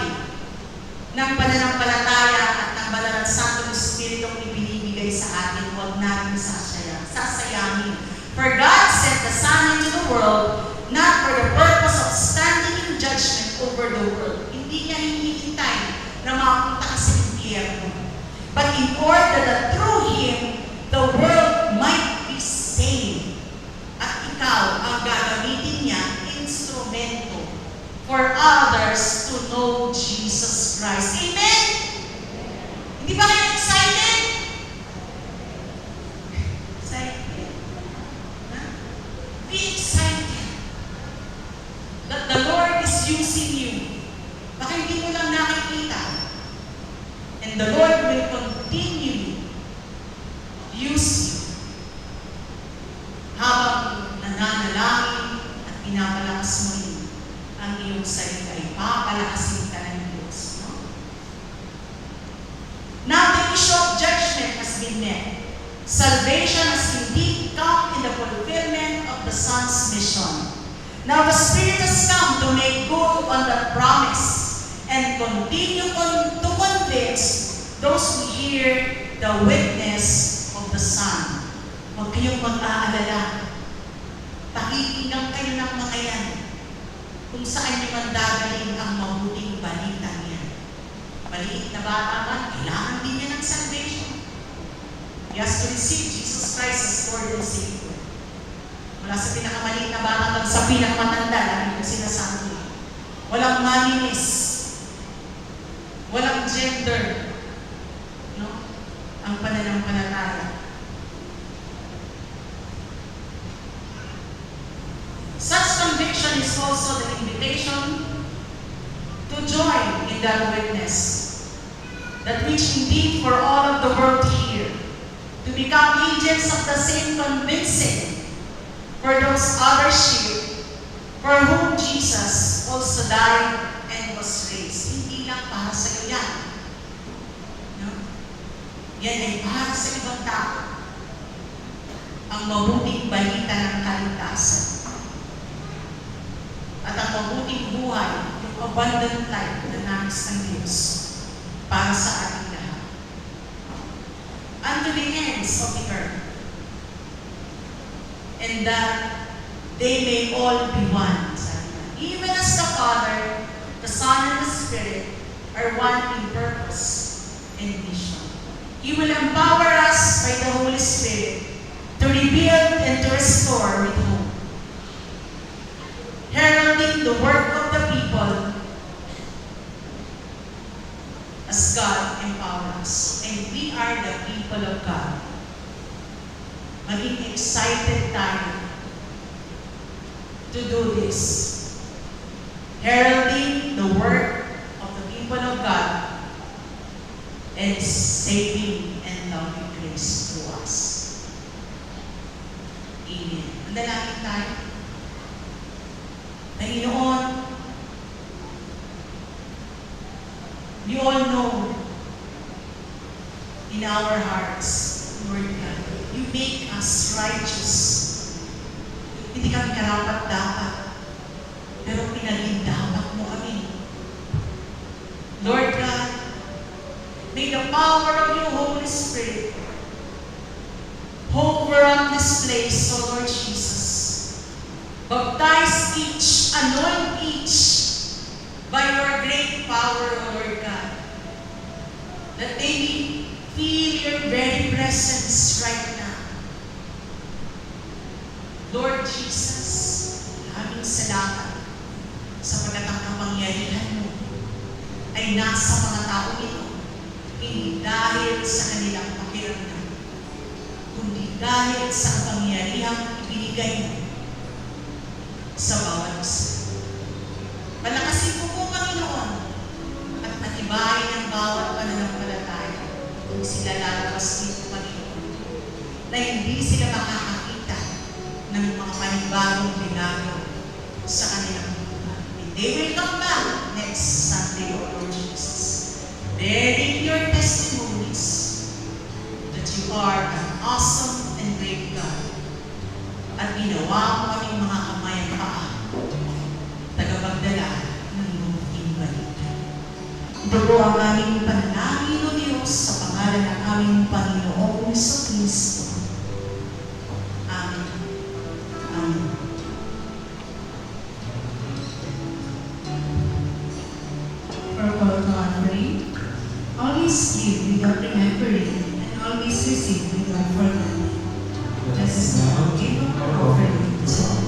[SPEAKER 5] ng pananampalataya at ng banal at Santong Espiritong ibinibigay sa atin. Huwag natin sasayangin. For God sent the Son into the world not for the purpose of standing in judgment over the world. Hindi niya hinihintay na makapunta ka sa impyerno. But in order that through Him, the world might be saved. At ikaw ang gagamitin niya, instrumento for others to know Jesus Christ. Amen? Hindi ba kayo excited? Excited? Huh? Be excited that the Lord is using you. Baka hindi mo lang nakikita. And the Lord will continue use you habang nananalangin at pinapalakas mo rin ang iyong salita. Ipapalakasin ka ng Diyos. No? Now the issue of judgment has been met. Salvation has indeed come in the fulfillment of the Son's mission. Now the Spirit has come to make good on that promise and begin to convince those who hear the witness of the Son. Huwag kayong mag-aalala. Pakikinggan kayo ng mga yan kung saan nyo man dadaling ang mabuting balita niya. Maliit na bata man, kailangan din niya ng salvation. He has to receive Jesus Christ as Lord and Savior. Mula sa pinakamaliit na bata hanggang sa pinakamatanda, lagi ko sinasabi. Walang maninis. Walang gender. No? Ang pananampalataya. Such conviction is also the invitation to join in that witness, that which indeed for all of the world to hear, to become agents of the same convincing for those other sheep for whom Jesus also died and was raised. Hindi lang para sa iyo yan. No? Yan ay para sa ibang tao. Ang mabuting balita ng kaligtasan. At ang mabuting buhay, yung abundant life na nais ng Diyos para sa ating lahat. Unto the ends of the earth. And that they may all be one. Even as the Father, the Son, and the Spirit are one in purpose and mission. He will empower us by the Holy Spirit to rebuild and to restore with hope, heralding the work of the people as God empowers us. And we are the people of God. Maging excited tayo to do this. Heralding the work of the people of God and saving and loving grace to us. Amen. Manalangin tayo. Panginoon, we all know in our hearts, Lord God, you make us righteous. Hindi kami karapat-dapat, pero pinalindapat mo kami. Lord God, may the power of your Holy Spirit hover on this place, O Lord Jesus. Baptize each, anoint each by your great power, O Lord God, that they may feel your very presence right now. Lord Jesus, aming salamat sapagkat ang kapangyarihan mo ay nasa mga tao ito, hindi dahil sa kanilang pakiramdam, kundi dahil sa kapangyarihang ibinigay mo sa bawat isa. Palakasin mo po, Panginoon, at patibayin ang bawat pananampalataya kung sila lalabas dito, Panginoon, na hindi sila makakakita ng mga panibagong binago sa kanilang buhay. And they will come back next Sunday, O Lord Jesus, bearing your testimonies that you are an awesome and great God. At ginawa mo kaming mga kamay at paa, tagapagdala ng mabuting balita. Ito po ang aming panalangin, O Diyos, sa pangalan ng aming Panginoong Jesucristo. Amen. Amen.
[SPEAKER 1] For call to offering, always give without remembering, and always receive without forgetting. Let us now give up our offering to God.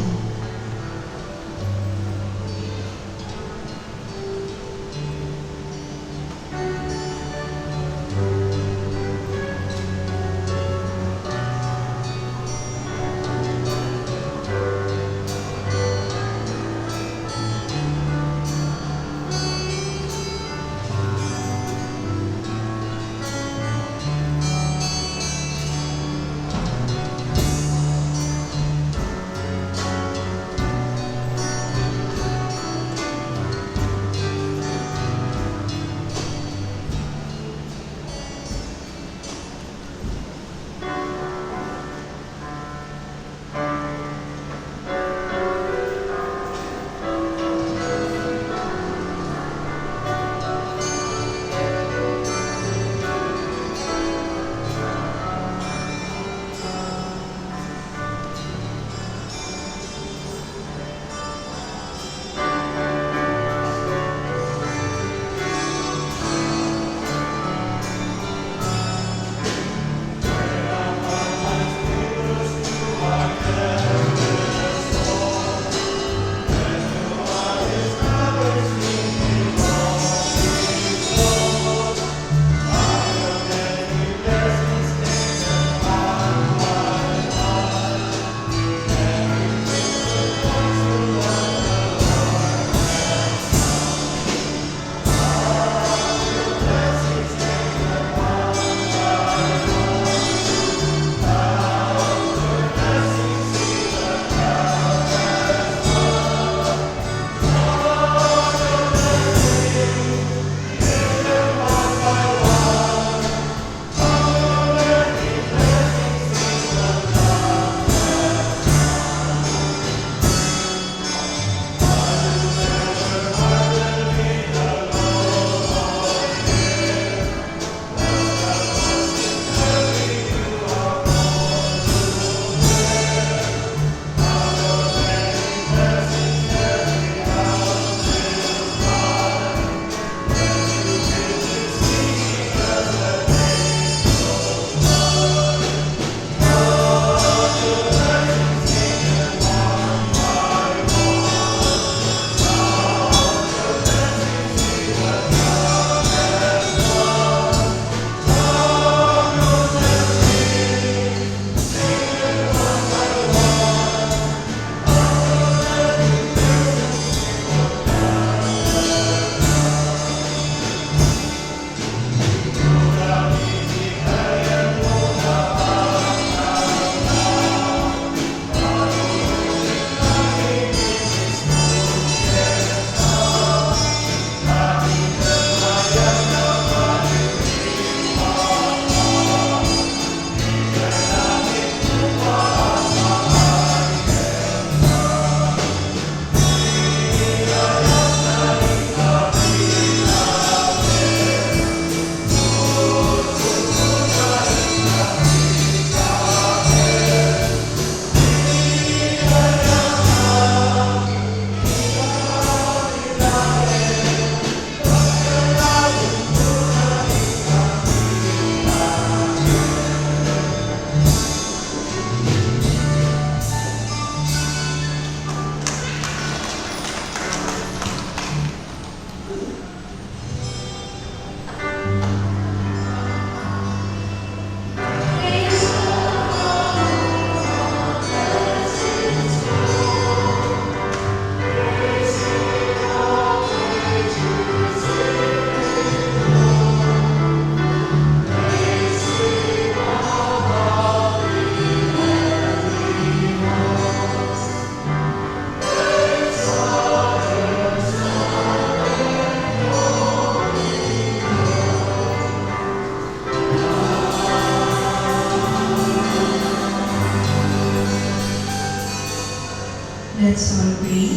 [SPEAKER 1] Let's all pray.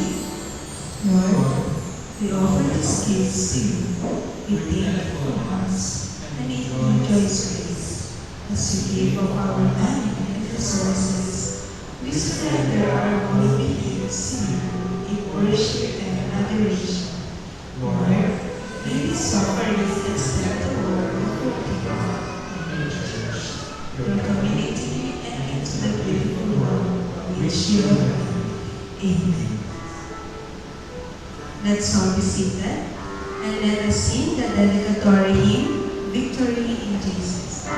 [SPEAKER 1] Lord, we offer these gifts to you. We thank you for us and we rejoice grace. As you give of our time and resources, we surrender our holy beliefs to you in worship and adoration. Lord, may these offerings extend the word of your people, your church, your community, and into the beautiful world which you have made. Amen. Let's all be seated and let us sing the dedicatory hymn, Victory in Jesus.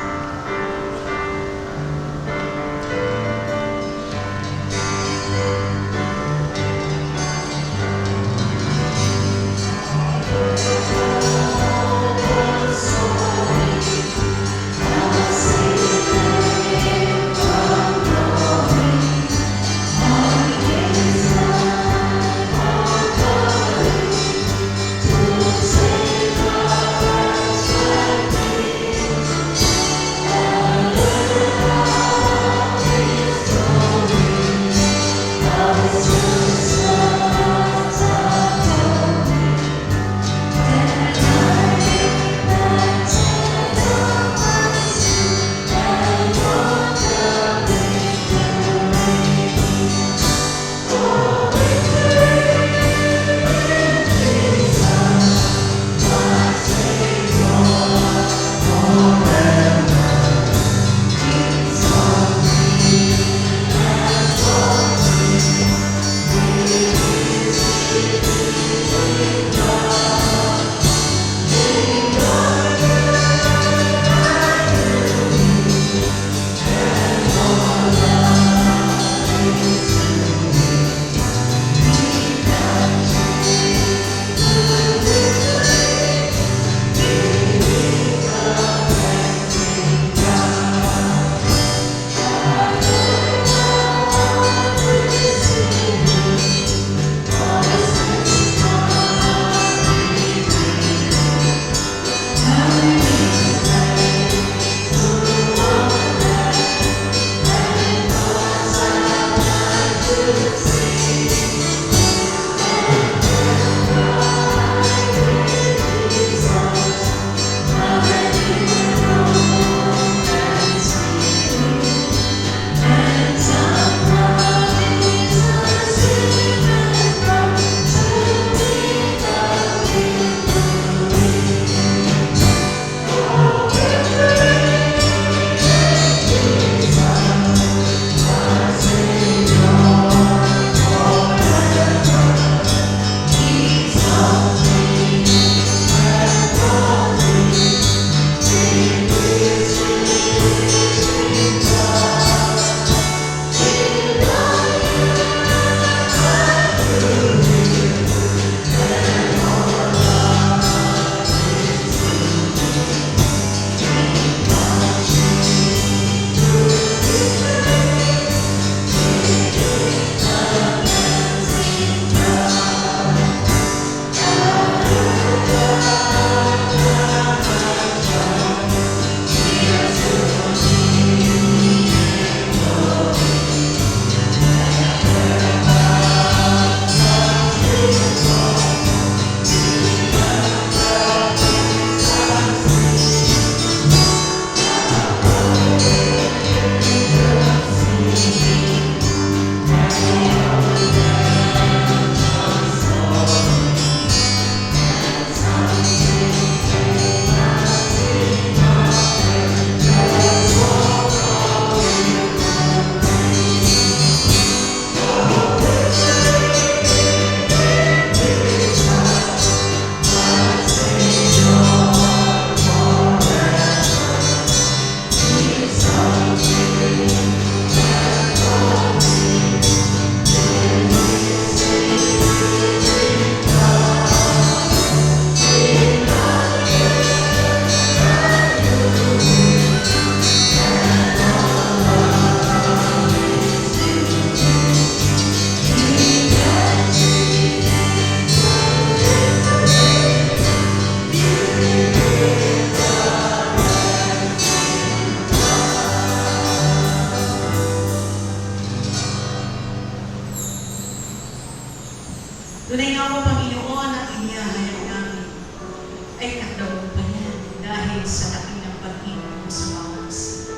[SPEAKER 5] ay nakdaog pa yan dahil sa dakilang pag-ibig mo sa bawat isa.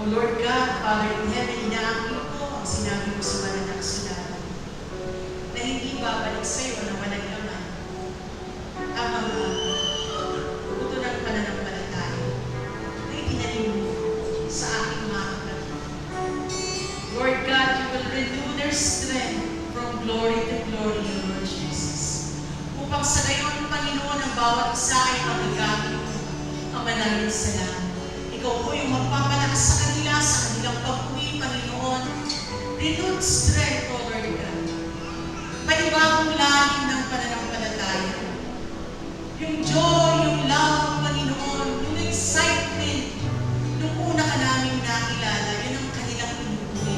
[SPEAKER 5] O Lord God, Father in heaven, inaangkin ko ang sinabi mo sa banal na kasulatan na hindi babalik sa iyo na walang laman ang mga buto ng pananampalataya na itinanim mo sa aking mga kapatid. Lord God, you will renew their strength from glory to glory, Lord Jesus. Upang sa gayon, Panginoon, ang bawat isa ay magagamit mo ang manalangin sa langit. Ikaw po yung magpapalakas sa kanila sa kanilang pag-uwi, Panginoon. Renewed strength, O Lord God. Panibagong lalim ng pananampalataya. Yung joy, yung love, Panginoon, yung excitement, nung una ka namin nakilala, yun ang kanilang inuwi.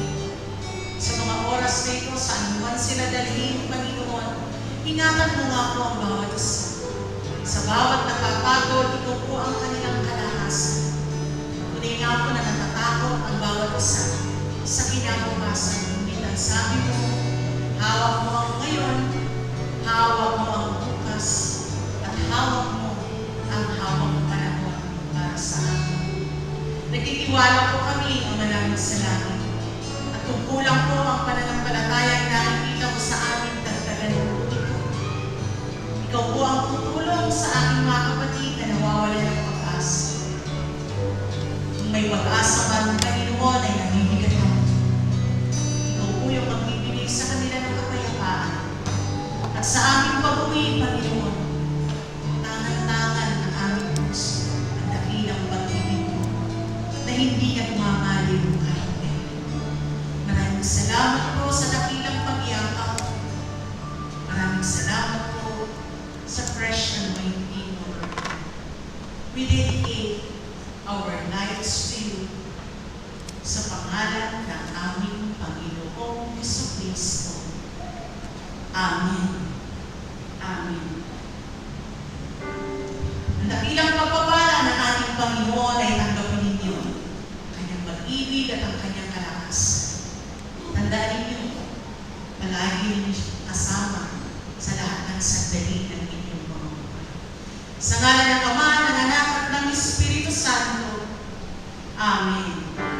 [SPEAKER 5] Sa mga oras na ito, saan man sila dalhin, Panginoon, ingatan mo nga po ang bawat isa. Sa bawat napapagod, ito po ang kanilang kalakasan. Tunay nga po na natatakot ang bawat isa sa kinabukasan. Ngunit ang sabi mo, hawak mo ang ngayon, hawak mo ang bukas, at hawak mo ang hawak panahon para sa amin. Nagtitiwala po kami ang manamig sa langit. At kung kulang po ang pananampalataya na nakikita mo sa amin, dagdagan mo ito. Ikaw po ang tutulong sa aking mga kapatid na nawawala ng pag-asa. Kung may pag-asa man, Panginoon, ay namimigat mo. Ikaw po yung magbibigay sa kanila ng kapayapaan. At sa aming pag-uwi, Panginoon, tangan-tangan ng aming puso ang dakilang pag-ibig mo na hindi na kumamali mo kahit kailan. Maraming salamat po sa dakilang pag-iakap. Maraming salamat po sa fresh anointing, Lord. We dedicate our lives to you sa pangalan ng aming Panginoong Jesucristo. Amen. Amen. Ang dakilang pagpapala ng ating Panginoon ay tanggapin ninyo ang kanyang pag-ibig at ang kanyang kalakasan. Tandaan ninyo, palagi ninyo kasama sa lahat ng sandali ng inyong mga buhay. Sa ngalan ng Ama, ng Anak at ng Espiritu Santo. Amen.